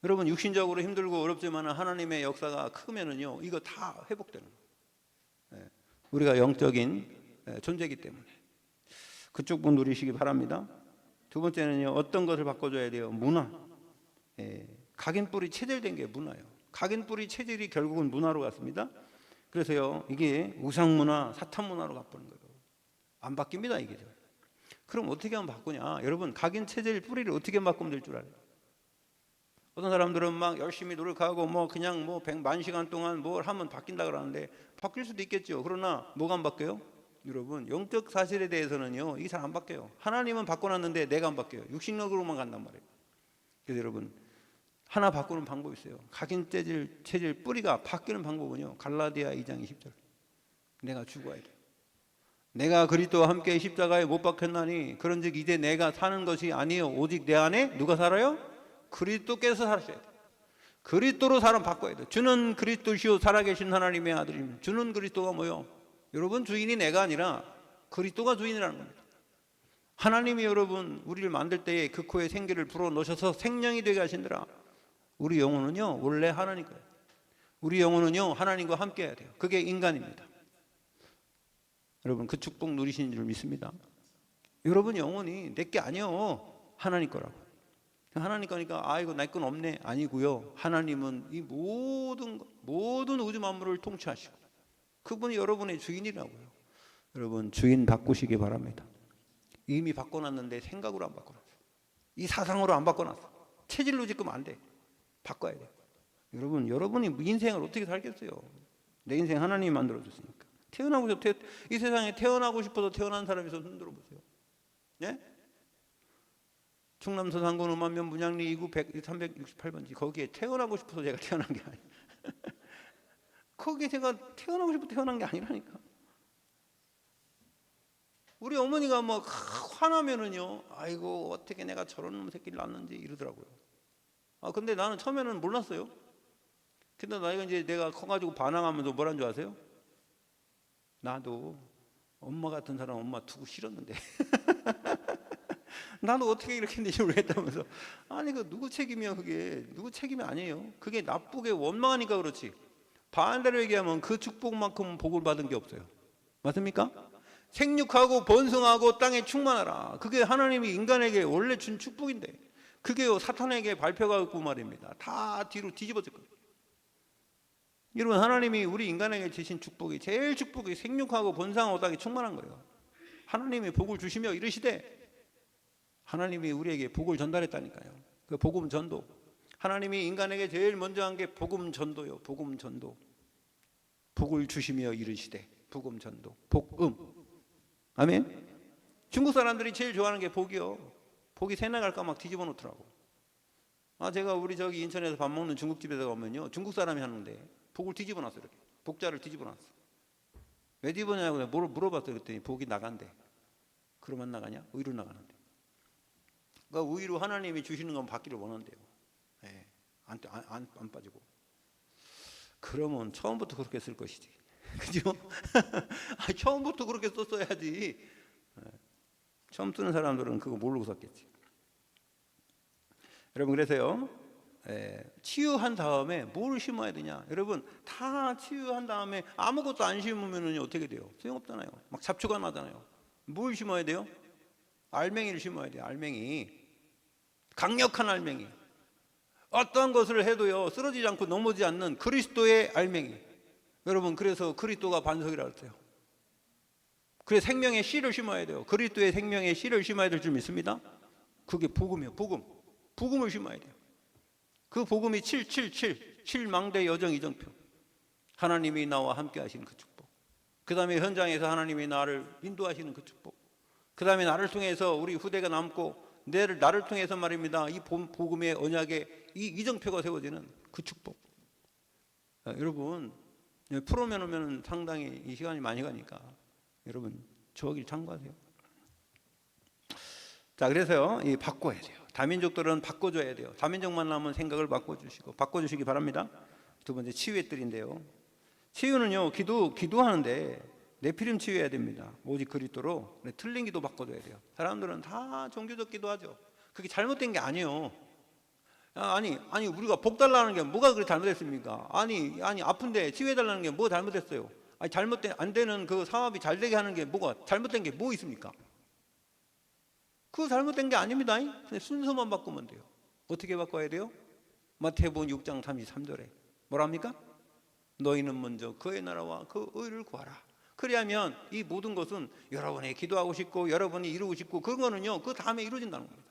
여러분 육신적으로 힘들고 어렵지만 하나님의 역사가 크면은요 이거 다 회복되는 거예요. 우리가 영적인 존재이기 때문에 그쪽 분 누리시기 바랍니다. 두 번째는요 어떤 것을 바꿔줘야 돼요? 문화. 각인뿌리 체질된 게 문화예요. 각인뿌리 체질이 결국은 문화로 갔습니다. 그래서요 이게 우상문화, 사탄문화로 가버린 거예요. 안 바뀝니다 이게. 그럼 어떻게 하면 바꾸냐? 여러분 각인 체질 뿌리를 어떻게 바꾸면 될 줄 알아요? 어떤 사람들은 막 열심히 노력하고 뭐 그냥 뭐 100만 시간 동안 뭘 하면 바뀐다 그러는데 바뀔 수도 있겠죠. 그러나 뭐가 안 바뀌어요? 여러분 영적 사실에 대해서는요 이게 잘 안 바뀌어요. 하나님은 바꿔놨는데 내가 안 바뀌어요. 육신력으로만 간단 말이에요. 그래서 여러분 하나 바꾸는 방법이 있어요. 각인 체질 뿌리가 바뀌는 방법은요 갈라디아 2장 20절 내가 죽어야 돼요. 내가 그리스도와 함께 십자가에 못 박혔나니 그런즉 이제 내가 사는 것이 아니요 오직 내 안에 누가 살아요? 그리스도께서 사셔야 돼요. 그리스도로 사람 바꿔야 돼요. 주는 그리스도시요 살아계신 하나님의 아들입니다. 주는 그리스도가 뭐요? 여러분 주인이 내가 아니라 그리스도가 주인이라는 겁니다. 하나님이 여러분 우리를 만들 때에 그 코에 생기를 불어넣으셔서 생명이 되게 하신다라. 우리 영혼은요 원래 하나님 거예요. 우리 영혼은요 하나님과 함께 해야 돼요. 그게 인간입니다. 여러분 그 축복 누리시는 줄 믿습니다. 여러분 영혼이 내게 아니요 하나님 거라고. 하나님 거니까 이거 내 건 없네 아니고요. 하나님은 이 모든 우주 만물을 통치하시고 그분이 여러분의 주인이라고요. 여러분 주인 바꾸시기 바랍니다. 이미 바꿔놨는데 생각으로 안 바꿔놨어. 이 사상으로 안 바꿔놨어. 체질로 지금 안 돼. 바꿔야 돼. 여러분 여러분이 인생을 어떻게 살겠어요? 내 인생 하나님이 만들어줬으니까. 이 세상에 태어나고 싶어서 태어난 사람이 손 흔들어 보세요. 예? 충남 서산군 음안면 문양리 2구 368번지 거기에 태어나고 싶어서 제가 태어난 게 아니에요. 거기에 제가 태어나고 싶어서 태어난 게 아니라니까. 우리 어머니가 막 화나면은요 아이고 어떻게 내가 저런 놈 새끼를 낳았는지 이러더라고요. 근데 나는 처음에는 몰랐어요. 근데 나이가 이제 내가 커가지고 반항하면서 뭐란 줄 아세요? 나도 엄마 같은 사람 엄마 두고 싫었는데 나도 어떻게 이렇게 했는지 모르겠다면서. 아니 그 누구 책임이야? 그게 누구 책임이 아니에요. 그게 나쁘게 원망하니까 그렇지 반대로 얘기하면 그 축복만큼 복을 받은 게 없어요. 맞습니까? 생육하고 번성하고 땅에 충만하라. 그게 하나님이 인간에게 원래 준 축복인데 그게요 사탄에게 발표가 없고 말입니다. 다 뒤로 뒤집어질 거예요. 여러분 하나님이 우리 인간에게 주신 축복이 제일 축복이 생육하고 번성하고 땅에 충만한 거예요. 하나님이 복을 주시며 이르시되 하나님이 우리에게 복을 전달했다니까요. 그 복음 전도. 하나님이 인간에게 제일 먼저 한 게 복음 전도요. 복음 전도. 복을 주시며 이르시되 복음 전도. 복음. 아멘. 중국 사람들이 제일 좋아하는 게 복이요. 복이 새나 갈까 막 뒤집어 놓더라고. 제가 우리 저기 인천에서 밥 먹는 중국집에서 가면요 중국 사람이 하는데 복을 뒤집어 놨어요. 이렇게 복자를 뒤집어 놨어. 왜 집어넣냐고 내가 물어봤어요. 그랬더니 복이 나간대. 그러면 나가냐? 의로 나가는데. 그러니까 의로 하나님이 주시는 건 받기를 원한대요. 예, 안 빠지고. 그러면 처음부터 그렇게 쓸 것이지. 그죠? 처음부터 그렇게 썼어야지. 처음 쓰는 사람들은 그거 모르고 썼겠지. 여러분, 그래서요, 치유한 다음에 뭘 심어야 되냐? 여러분, 다 치유한 다음에 아무것도 안 심으면 어떻게 돼요? 소용없잖아요. 막 잡초가 나잖아요. 뭘 심어야 돼요? 알맹이를 심어야 돼요. 알맹이. 강력한 알맹이. 어떠한 것을 해도요, 쓰러지지 않고 넘어지지 않는 그리스도의 알맹이. 여러분, 그래서 그리스도가 반석이라고 했어요. 그래서 생명의 씨를 심어야 돼요. 그리스도의 생명의 씨를 심어야 될 줄 믿습니다. 그게 복음이에요. 복음을 심어야 돼요. 그 복음이 777 7망대 여정 이정표. 하나님이 나와 함께 하시는 그 축복. 그 다음에 현장에서 하나님이 나를 인도하시는 그 축복. 그 다음에 나를 통해서 우리 후대가 남고 나를 통해서 말입니다. 이 복음의 언약의 이 이정표가 세워지는 그 축복. 여러분, 프로면 오면 상당히 이 시간이 많이 가니까 여러분 저길 참고하세요. 자, 그래서요, 이 바꿔야 돼요. 다민족들은 바꿔줘야 돼요. 다민족만 나면 생각을 바꿔주시기 바랍니다. 두 번째, 치유의 뜰인데요. 치유는요, 기도하는데 네피림 치유해야 됩니다. 오직 그리스도로. 틀린 기도 바꿔줘야 돼요. 사람들은 다 종교적 기도하죠. 그게 잘못된 게 아니에요. 아니 우리가 복 달라는 게 뭐가 그렇게 잘못됐습니까? 아니 아픈데 치유해달라는 게 뭐가 잘못됐어요? 아니 안 되는 그 사업이 잘 되게 하는 게 뭐가 잘못된 게 뭐 있습니까? 그거 잘못된 게 아닙니다. 순서만 바꾸면 돼요. 어떻게 바꿔야 돼요? 마태복음 6장 33절에 뭐랍니까? 너희는 먼저 그의 나라와 그 의를 구하라. 그래야면 이 모든 것은 여러분이 기도하고 싶고 여러분이 이루고 싶고 그런 거는요, 그 다음에 이루어진다는 겁니다.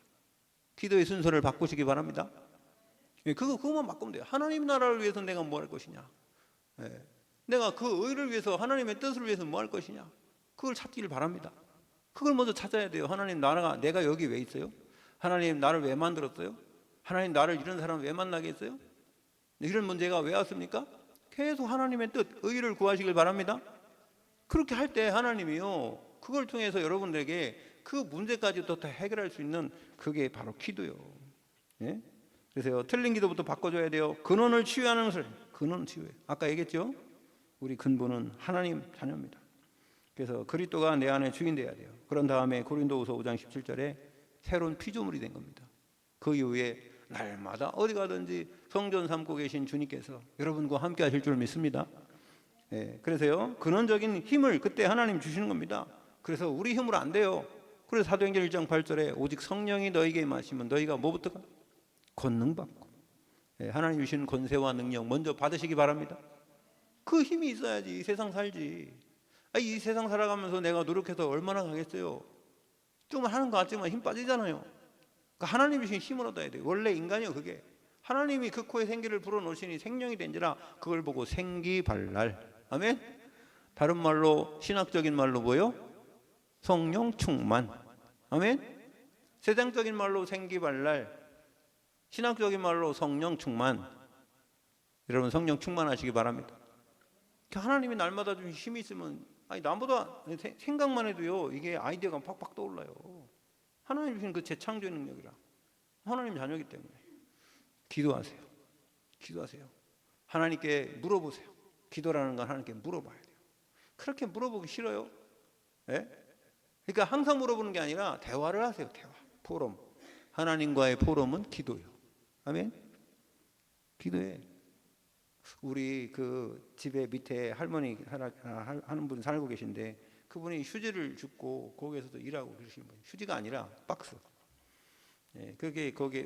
기도의 순서를 바꾸시기 바랍니다. 그것만 바꾸면 돼요. 하나님 나라를 위해서 내가 뭐 할 것이냐, 내가 그 의를 위해서 하나님의 뜻을 위해서 뭐 할 것이냐, 그걸 찾기를 바랍니다. 그걸 먼저 찾아야 돼요. 하나님 나라가 내가 여기 왜 있어요? 하나님 나를 왜 만들었어요? 하나님 나를 이런 사람 왜 만나게 했어요? 이런 문제가 왜 왔습니까? 계속 하나님의 뜻, 의를 구하시길 바랍니다. 그렇게 할 때 하나님이요, 그걸 통해서 여러분들에게 그 문제까지도 다 해결할 수 있는 그게 바로 기도요. 예? 그래서 틀린 기도부터 바꿔줘야 돼요. 근원을 치유하는 것을, 근원 치유예요. 아까 얘기했죠? 우리 근본은 하나님 자녀입니다. 그래서 그리스도가 내 안에 주인 돼야 돼요. 그런 다음에 고린도후서 5장 17절에 새로운 피조물이 된 겁니다. 그 이후에 날마다 어디 가든지 성전 삼고 계신 주님께서 여러분과 함께 하실 줄 믿습니다. 그래서요, 근원적인 힘을 그때 하나님 주시는 겁니다. 그래서 우리 힘으로 안 돼요. 그래서 사도행전 1장 8절에 오직 성령이 너에게 임하시면 너희가 뭐부터가? 권능 받고. 하나님 주시는 권세와 능력 먼저 받으시기 바랍니다. 그 힘이 있어야지 이 세상 살지. 이 세상 살아가면서 내가 노력해서 얼마나 가겠어요? 좀 하는 것 같지만 힘 빠지잖아요. 그러니까 하나님 주신 힘을 얻어야 돼요. 원래 인간이요, 그게. 하나님이 그 코에 생기를 불어넣으시니 생명이 된지라 그걸 보고 생기발랄. 아멘? 다른 말로, 신학적인 말로 뭐요? 성령 충만. 아멘? 세상적인 말로 생기발랄, 신학적인 말로 성령 충만. 여러분 성령 충만하시기 바랍니다. 하나님이 날마다 주신 힘이 있으면, 남보다 생각만 해도요, 이게 아이디어가 팍팍 떠올라요. 하나님 주신 그 재창조의 능력이라. 하나님 자녀이기 때문에 기도하세요. 하나님께 물어보세요. 기도라는 건 하나님께 물어봐야 돼요. 그렇게 물어보기 싫어요? 그러니까 항상 물어보는 게 아니라 대화를 하세요. 포럼. 하나님과의 포럼은 기도요. 아멘? 기도해. 우리 그 집에 밑에 할머니 하는 분 살고 계신데 그분이 휴지를 줍고 거기에서도 일하고 그러시는 분이에요. 휴지가 아니라 박스.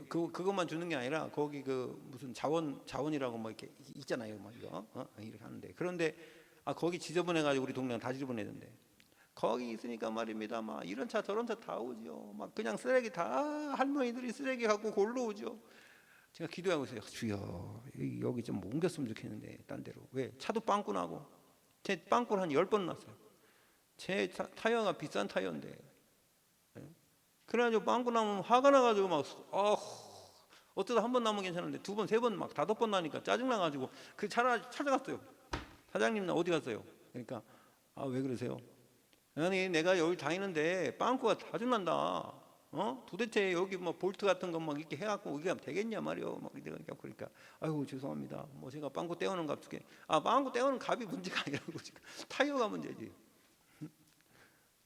그것만 주는 게 아니라 거기 그 무슨 자원이라고 뭐 이렇게 있잖아요. 뭐 이거 이렇게 하는데, 그런데 거기 지저분해가지고 우리 동네가 다 지저분해졌는데 거기 있으니까 말입니다. 막 이런 차 저런 차 다 오죠. 막 그냥 쓰레기 다 할머니들이 쓰레기 갖고 골로 오죠. 제가 기도하고 있어요. 주여, 여기 좀 옮겼으면 좋겠는데 딴 데로. 왜? 차도 빵꾸 나고. 제 빵꾸 한 10번 났어요. 제 타이어가 비싼 타이어인데. 그래가지고 빵꾸 나면 화가 나가지고 막 어쩌다 한 번 나면 괜찮은데 두 번, 세 번, 막 5번 나니까 짜증나가지고 그 차라 찾아갔어요. 사장님 나 어디 갔어요? 그러니까 아, 왜 그러세요? 아니, 내가 여기 다니는데 빵꾸가 자주 난다. 도대체 여기 뭐 볼트 같은 거 막 이렇게 해갖고 이게 되겠냐 말이요. 막 그러니까, 아이고 죄송합니다. 뭐 제가 빵꾸 떼우는 값 줄게. 아, 빵꾸 떼우는 값이 문제가 아니라고 지금 타이어가 문제지.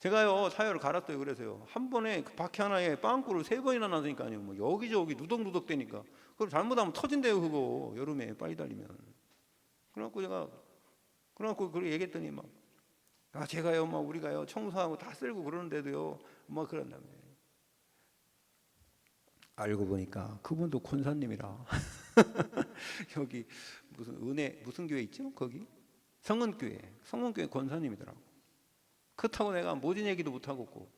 제가요 타이어를 갈았어요. 그래서요 한 번에 그 바퀴 하나에 빵꾸를 3번이나 나니까요. 뭐 여기저기 누덕누덕 되니까 그럼 잘못하면 터진대요 그거 여름에 빨리 달리면. 그래갖고 그렇게 얘기했더니 막 아 제가요 막 우리가요 청소하고 다 쓸고 그러는데도요 뭐 그런다며. 알고 보니까 그분도 권사님이라 여기 무슨 교회 있죠 거기 성은교회 권사님이더라고. 그렇다고 내가 모진 얘기도 못하고 있고.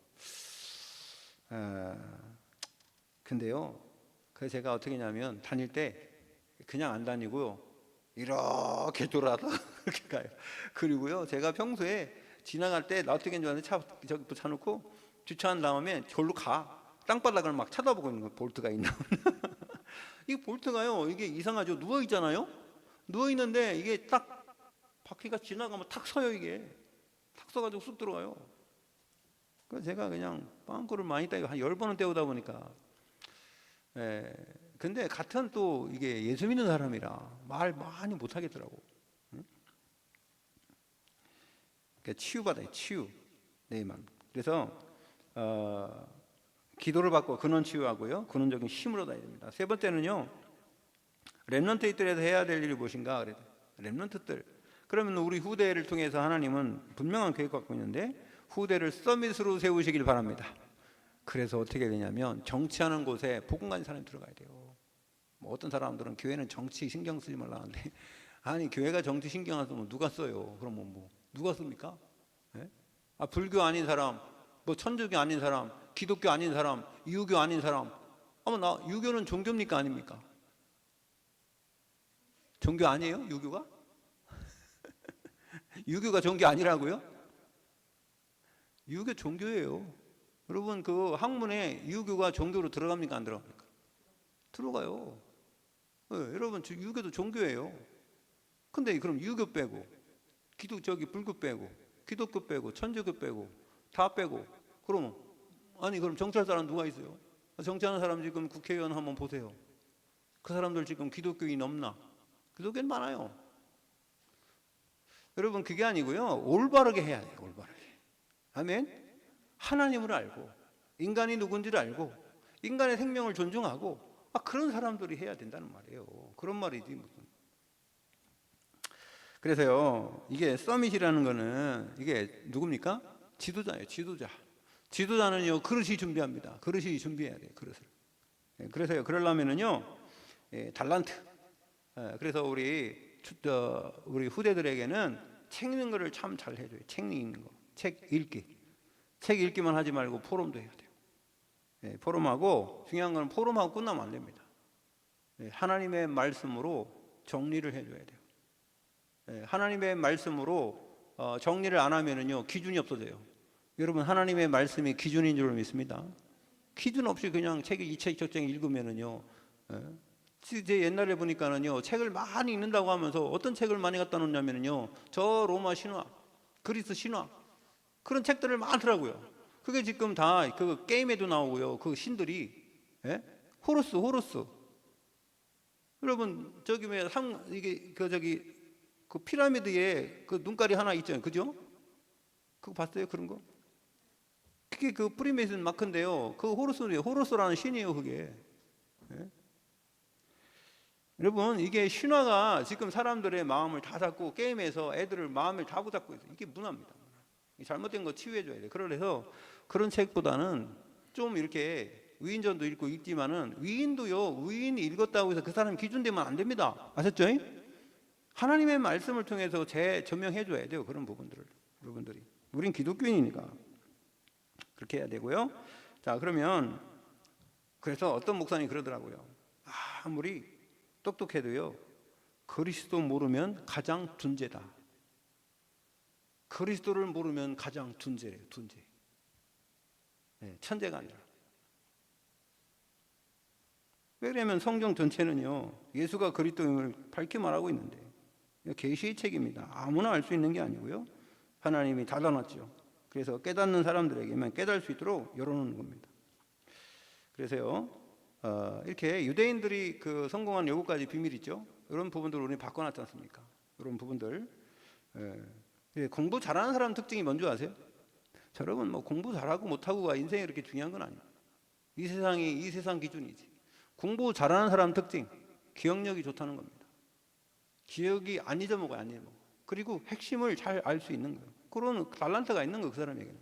근데요 그래서 제가 어떻게 했냐면 다닐 때 그냥 안 다니고요 이렇게 돌아서 그렇게 가요. 그리고요 제가 평소에 지나갈 때 나 어떻게 하는 줄 아는데 저기 붙여놓고 주차한 다음에 절로 가. 땅바닥을 막 쳐다보고 있는 거예요. 볼트가 있나. 이 볼트가요 이게 이상하죠. 누워 있잖아요. 누워 있는데 이게 딱 바퀴가 지나가면 탁 서요. 이게 탁 서가지고 쑥 들어가요. 그래서 제가 그냥 빵꾸를 많이 따고 한 10번은 때우다 보니까. 근데 같은 또 이게 예수 믿는 사람이라 말 많이 못 하겠더라고. 응? 그러니까 치유받아요. 치유. 내 마음. 그래서 기도를 받고 근원 치유하고요. 근원적인 힘을 얻어야 됩니다. 세 번째는요. 렘넌트들에서 해야 될 일이 무엇인가? 그래도 렘넌트들. 그러면 우리 후대를 통해서 하나님은 분명한 계획 갖고 있는데 후대를 서밋으로 세우시길 바랍니다. 그래서 어떻게 되냐면 정치하는 곳에 복음 가진 사람이 들어가야 돼요. 뭐 어떤 사람들은 교회는 정치 신경 쓰지 말라는데 아니 교회가 정치 신경 안 쓰면 누가 써요? 그러면 뭐 누가 씁니까? 네? 아 불교 아닌 사람, 뭐 천주교 아닌 사람, 기독교 아닌 사람, 유교 아닌 사람. 아마 나 유교는 종교입니까 아닙니까? 종교 아니에요? 유교가? 유교가 종교 아니라고요? 유교 종교예요. 여러분 그 학문에 유교가 종교로 들어갑니까 안 들어갑니까? 들어가요. 네, 여러분 유교도 종교예요. 근데 그럼 유교 빼고 불교 빼고 기독교 빼고 천주교 빼고 다 빼고 그러면 아니 그럼 정치할 사람 누가 있어요? 정치하는 사람 지금 국회의원 한번 보세요. 그 사람들 지금 기독교인 없나? 기독교인 많아요. 여러분 그게 아니고요 올바르게 해야 돼요. 올바르게. 아멘. 하나님을 알고 인간이 누군지를 알고 인간의 생명을 존중하고 그런 사람들이 해야 된다는 말이에요. 그런 말이지 무슨. 그래서요 이게 서밋이라는 거는 이게 누굽니까? 지도자예요. 지도자는요 그릇이 준비합니다. 그릇이 준비해야 돼요. 그릇을. 그래서요 그러려면은요 달란트. 그래서 우리 후대들에게는 책 읽는 거를 참 잘 해줘요. 책 읽는 거. 책 읽기만 하지 말고 포럼도 해야 돼요. 포럼하고 중요한 건 포럼하고 끝나면 안 됩니다. 하나님의 말씀으로 정리를 해줘야 돼요. 하나님의 말씀으로 정리를 안 하면은요 기준이 없어져요. 여러분 하나님의 말씀이 기준인 줄 믿습니다. 기준 없이 그냥 책을 이책적정 읽으면은요. 제 옛날에 보니까는요 책을 많이 읽는다고 하면서 어떤 책을 많이 갖다 놓냐면은요 저 로마 신화, 그리스 신화 그런 책들을 많더라고요. 그게 지금 다 그 게임에도 나오고요. 그 신들이 호루스. 여러분 저기 이게 그 피라미드에 그 눈깔이 하나 있잖아요. 그죠? 그거 봤어요? 그런 거? 그게 그 프리메이슨 마크인데요. 그 호루스라는 신이에요. 그게. 여러분 이게 신화가 지금 사람들의 마음을 다 잡고 게임에서 애들을 마음을 다 붙잡고 있어요. 이게 문화입니다. 잘못된 거 치유해줘야 돼요. 그래서 그런 책보다는 좀 이렇게 위인전도 읽지만은 위인이 읽었다고 해서 그 사람이 기준되면 안 됩니다. 아셨죠? 하나님의 말씀을 통해서 재조명해줘야 돼요. 그런 부분들을 여러분들이. 우린 기독교인이니까 그렇게 해야 되고요. 자 그러면 그래서 어떤 목사님이 그러더라고요. 아무리 똑똑해도요 그리스도 모르면 가장 둔재다. 그리스도를 모르면 가장 둔재래요. 둔재. 천재가 아니라. 왜냐하면 성경 전체는요 예수가 그리스도임을 밝게 말하고 있는데 계시의 책입니다. 아무나 알 수 있는 게 아니고요 하나님이 닫아놨죠. 그래서 깨닫는 사람들에게만 깨달을 수 있도록 열어놓는 겁니다. 그래서요, 이렇게 유대인들이 그 성공한 7가지 비밀 있죠. 이런 부분들 우리 바꿔놨지 않습니까? 이런 부분들. 공부 잘하는 사람 특징이 뭔지 아세요? 자, 여러분, 뭐 공부 잘하고 못하고가 인생에 이렇게 중요한 건 아니에요. 이 세상 기준이지. 공부 잘하는 사람 특징, 기억력이 좋다는 겁니다. 기억이 안 잊어먹어요, 안 잊어먹어. 그리고 핵심을 잘 알 수 있는 거예요. 그런 달란트가 있는 거예요, 그 사람에게는.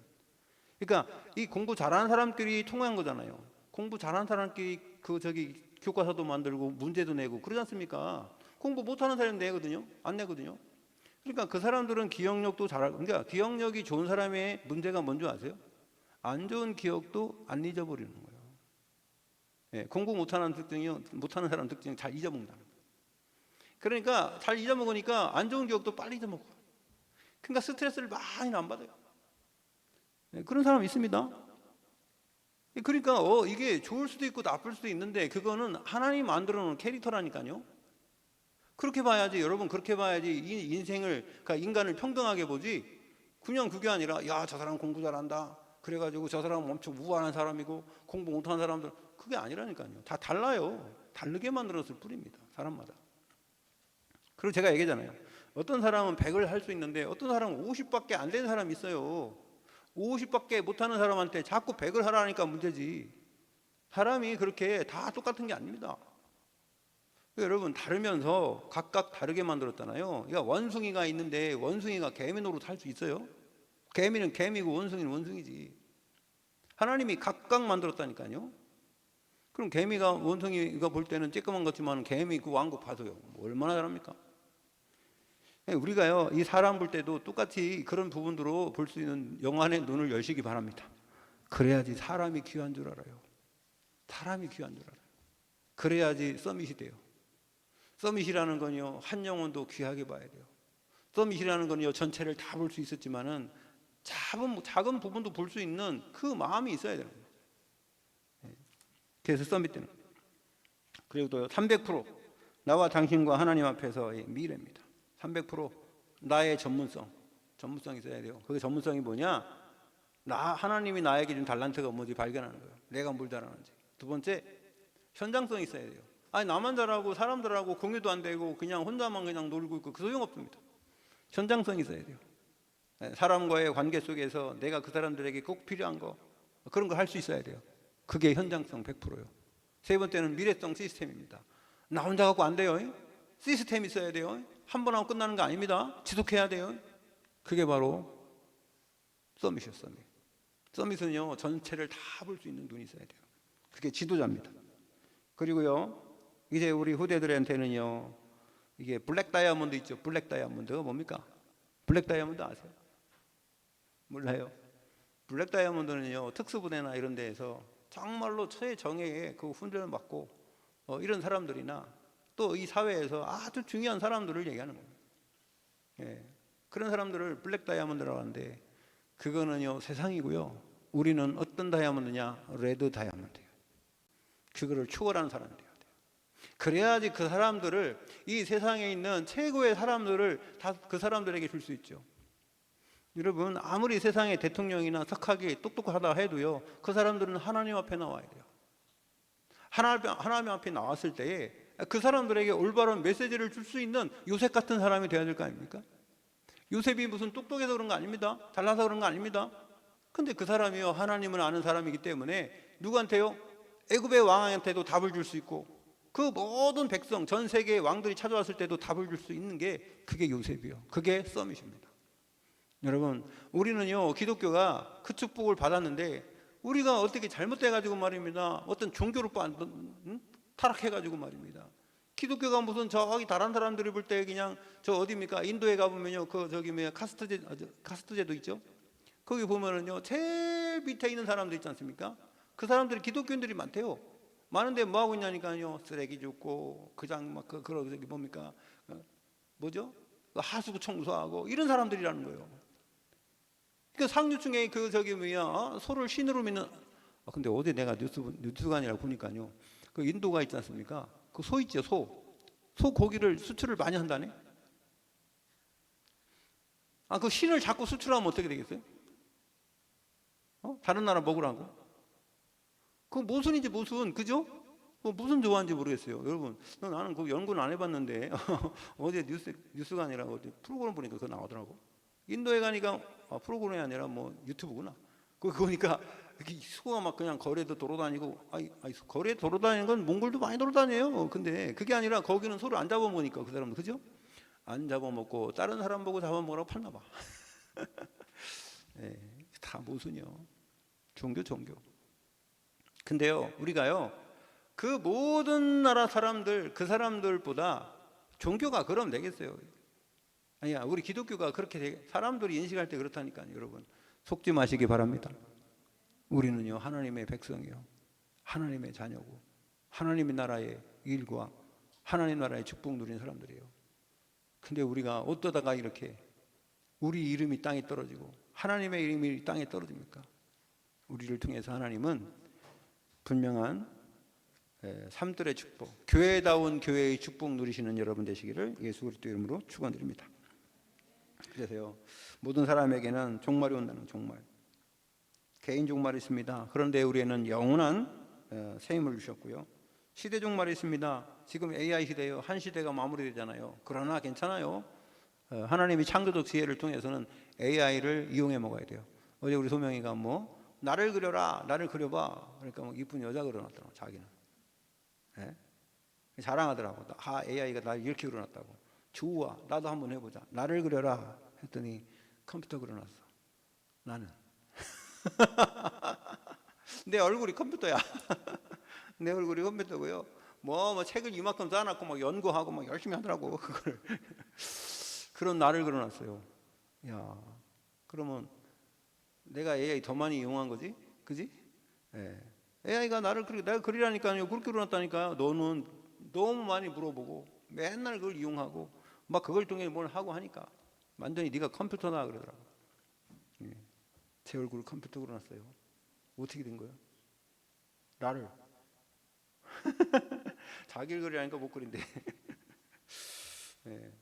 그러니까 이 공부 잘하는 사람끼리 통한 거잖아요. 공부 잘하는 사람끼리 교과서도 만들고 문제도 내고 그러지 않습니까? 공부 못하는 사람이 내거든요, 안 내거든요. 그러니까 그 사람들은 기억력도 잘하고, 그러니까 기억력이 좋은 사람의 문제가 뭔지 아세요? 안 좋은 기억도 안 잊어버리는 거예요. 공부 못하는 사람 특징은 잘 잊어먹는다는 거예요. 그러니까 잘 잊어먹으니까 안 좋은 기억도 빨리 잊어먹어요. 그러니까 스트레스를 많이 안 받아요. 그런 사람 있습니다. 그러니까 이게 좋을 수도 있고 나쁠 수도 있는데 그거는 하나님 만들어 놓은 캐릭터라니까요. 그렇게 봐야지, 여러분, 그렇게 봐야지 이 인생을, 그러니까 인간을 평등하게 보지, 그냥 그게 아니라 야, 저 사람 공부 잘한다, 그래가지고 저 사람은 엄청 우월한 사람이고 공부 못하는 사람들, 그게 아니라니까요. 다 달라요. 다르게 만들었을 뿐입니다, 사람마다. 그리고 제가 얘기했잖아요. 어떤 사람은 100을 할 수 있는데 어떤 사람은 50밖에 안 되는 사람이 있어요. 50밖에 못하는 사람한테 자꾸 100을 하라니까 문제지. 사람이 그렇게 다 똑같은 게 아닙니다. 여러분, 다르면서 각각 다르게 만들었잖아요. 그러니까 원숭이가 있는데 원숭이가 개미 노릇 할 수 있어요? 개미는 개미고 원숭이는 원숭이지. 하나님이 각각 만들었다니까요. 그럼 개미가, 원숭이가 볼 때는 쬐끄만 같지만 개미 그 왕국 봐도요, 얼마나 잘합니까? 우리가요, 이 사람 볼 때도 똑같이 그런 부분으로 볼 수 있는 영안의 눈을 여시기 바랍니다. 그래야지 사람이 귀한 줄 알아요. 사람이 귀한 줄 알아요. 그래야지 서밋이 돼요. 서밋이라는 건요, 한 영혼도 귀하게 봐야 돼요. 서밋이라는 건요, 전체를 다 볼 수 있었지만은 작은 부분도 볼 수 있는 그 마음이 있어야 되는 거예요. 그래서 서밋 되는 거예요. 그리고 또 300% 나와 당신과 하나님 앞에서의 미래입니다. 300% 나의 전문성이 있어야 돼요. 그 전문성이 뭐냐? 하나님이 나에게 준 달란트가 뭔지 발견하는 거예요. 내가 뭘 잘하는지. 두 번째, 현장성이 있어야 돼요. 아니, 나만 잘하고 사람들하고 공유도 안 되고 그냥 혼자만 그냥 놀고 있고 그 소용없습니다. 현장성이 있어야 돼요. 사람과의 관계 속에서 내가 그 사람들에게 꼭 필요한 거, 그런 거 할 수 있어야 돼요. 그게 현장성 100%예요. 세 번째는 미래성 시스템입니다. 나 혼자 갖고 안 돼요. 시스템이 있어야 돼요. 한 번 하고 끝나는 거 아닙니다. 지속해야 돼요. 그게 바로 서밋이에요. 서밋은요, 전체를 다 볼 수 있는 눈이 있어야 돼요. 그게 지도자입니다. 그리고요, 이제 우리 후대들한테는요, 이게 블랙 다이아몬드 있죠. 블랙 다이아몬드가 뭡니까? 블랙 다이아몬드 아세요? 몰라요? 블랙 다이아몬드는요, 특수부대나 이런 데에서 정말로 최정예의 그 훈련을 받고 이런 사람들이나 또 이 사회에서 아주 중요한 사람들을 얘기하는 거예요. 그런 사람들을 블랙 다이아몬드라고 하는데, 그거는요, 세상이고요. 우리는 어떤 다이아몬드냐? 레드 다이아몬드예요. 그거를 초월하는 사람이 돼야 돼요. 그래야지 그 사람들을, 이 세상에 있는 최고의 사람들을 다 그 사람들에게 줄 수 있죠. 여러분, 아무리 세상의 대통령이나 석학이 똑똑하다 해도요, 그 사람들은 하나님 앞에 나와야 돼요. 하나님 앞에 나왔을 때에 그 사람들에게 올바른 메시지를 줄 수 있는 요셉 같은 사람이 되어야 될 거 아닙니까? 요셉이 무슨 똑똑해서 그런 거 아닙니다. 잘나서 그런 거 아닙니다. 근데 그 사람이요, 하나님을 아는 사람이기 때문에 누구한테요? 애굽의 왕한테도 답을 줄 수 있고, 그 모든 백성, 전 세계의 왕들이 찾아왔을 때도 답을 줄 수 있는 게 그게 요셉이요. 그게 서밋입니다. 여러분, 우리는요, 기독교가 그 축복을 받았는데 우리가 어떻게 잘못돼가지고 말입니다. 어떤 종교로 타락해가지고 말입니다. 기독교가 무슨 저기 다른 사람들이 볼 때 그냥 저 어디입니까? 인도에 가보면요, 카스트제도 있죠. 거기 보면은요, 제일 밑에 있는 사람들 있지 않습니까? 그 사람들이 기독교인들이 많대요. 많은데 뭐 하고 있냐니까요. 쓰레기 줍고 그런 저기 뭡니까? 뭐죠? 하수구 청소하고 이런 사람들이라는 거예요. 그 상류층의 소를 신으로 믿는. 근데 어제 내가 뉴스관이라고 보니까요, 그 인도가 있지 않습니까? 그 소 있죠, 소 고기를 수출을 많이 한다네. 그 신을 자꾸 수출하면 어떻게 되겠어요? 다른 나라 먹으라고? 그 모순이지 모순, 그죠? 무슨 좋아하는지 모르겠어요. 여러분, 나는 그 연구는 안 해봤는데 어제 뉴스가 아니라 어디 프로그램 보니까 그거 나오더라고. 인도에 가니까 프로그램이 아니라 뭐 유튜브구나. 그거 보니까 이렇게 수고가 막 그냥 거리에도 돌아다니고, 거리에 돌아다니는 건 몽골도 많이 돌아다녀요. 근데 그게 아니라 거기는 서로 안 잡아먹으니까 그 사람들, 그죠? 안 잡아먹고 다른 사람 보고 잡아먹으라고 팔나 봐. 네, 다 모순이요. 종교. 근데요, 우리가요, 그 모든 나라 사람들, 그 사람들보다 종교가 그럼 되겠어요? 아니야, 우리 기독교가 그렇게 사람들이 인식할 때 그렇다니까요, 여러분. 속지 마시기 바랍니다. 우리는요, 하나님의 백성이요, 하나님의 자녀고, 하나님의 나라의 일과 하나님 나라의 축복 누린 사람들이에요. 근데 우리가 어떠다가 이렇게 우리 이름이 땅에 떨어지고 하나님의 이름이 땅에 떨어집니까? 우리를 통해서 하나님은 분명한 삶들의 축복, 교회다운 교회의 축복 누리시는 여러분 되시기를 예수 그리스도 이름으로 축원드립니다. 그래서요, 모든 사람에게는 종말이 온다는 종말, 개인 종말이 있습니다. 그런데 우리에는 영원한 새 힘을 주셨고요, 시대 종말이 있습니다. 지금 AI 시대요, 한 시대가 마무리되잖아요. 그러나 괜찮아요. 하나님이 창조적 지혜를 통해서는 AI를 이용해 먹어야 돼요. 어제 우리 소명이가 뭐 나를 그려라, 나를 그려봐. 그러니까 뭐 이쁜 여자 그려놨더라고, 자기는. 네? 자랑하더라고. AI가 나를 이렇게 그려놨다고. 좋아, 나도 한번 해보자. 나를 그려라 했더니 컴퓨터 그려놨어. 나는 내 얼굴이 컴퓨터야. 내 얼굴이 컴퓨터고요. 뭐 책을 이만큼 쌓아놨고 막 연구하고 막 열심히 하더라고, 그걸. 그런 나를 그려놨어요. 야, 그러면 내가 AI 더 많이 이용한 거지, 그지? 예. AI가 내가 그리라니까요. 그렇게 그려놨다니까요. 너는 너무 많이 물어보고 맨날 그걸 이용하고 막 그걸 통해 뭘 하고 하니까 완전히 네가 컴퓨터다 그러더라고. 예. 제 얼굴을 컴퓨터 그려놨어요. 어떻게 된 거예요? 나를 자기를 그리라니까 못 그린대. 예.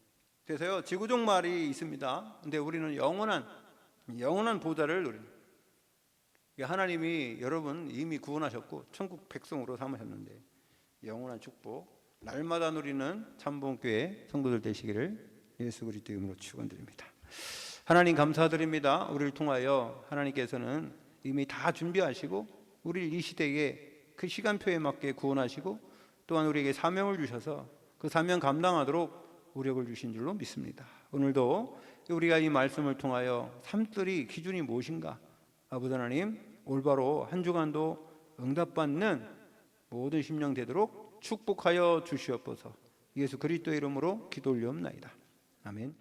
그래서요, 지구 종말이 있습니다. 근데 우리는 영원한 보좌를 누립니다. 하나님이 여러분 이미 구원하셨고 천국 백성으로 삼으셨는데 영원한 축복, 날마다 누리는 참봉교회 성도들 되시기를 예수 그리스도 이름으로 축원드립니다. 하나님 감사드립니다. 우리를 통하여 하나님께서는 이미 다 준비하시고 우리를 이 시대에 그 시간표에 맞게 구원하시고 또한 우리에게 사명을 주셔서 그 사명 감당하도록 우력을 주신 줄로 믿습니다. 오늘도 우리가 이 말씀을 통하여 삶들이 기준이 무엇인가, 아버지 하나님 올바로 한 주간도 응답받는 모든 심령 되도록 축복하여 주시옵소서. 예수 그리스도의 이름으로 기도 올리옵나이다. 아멘.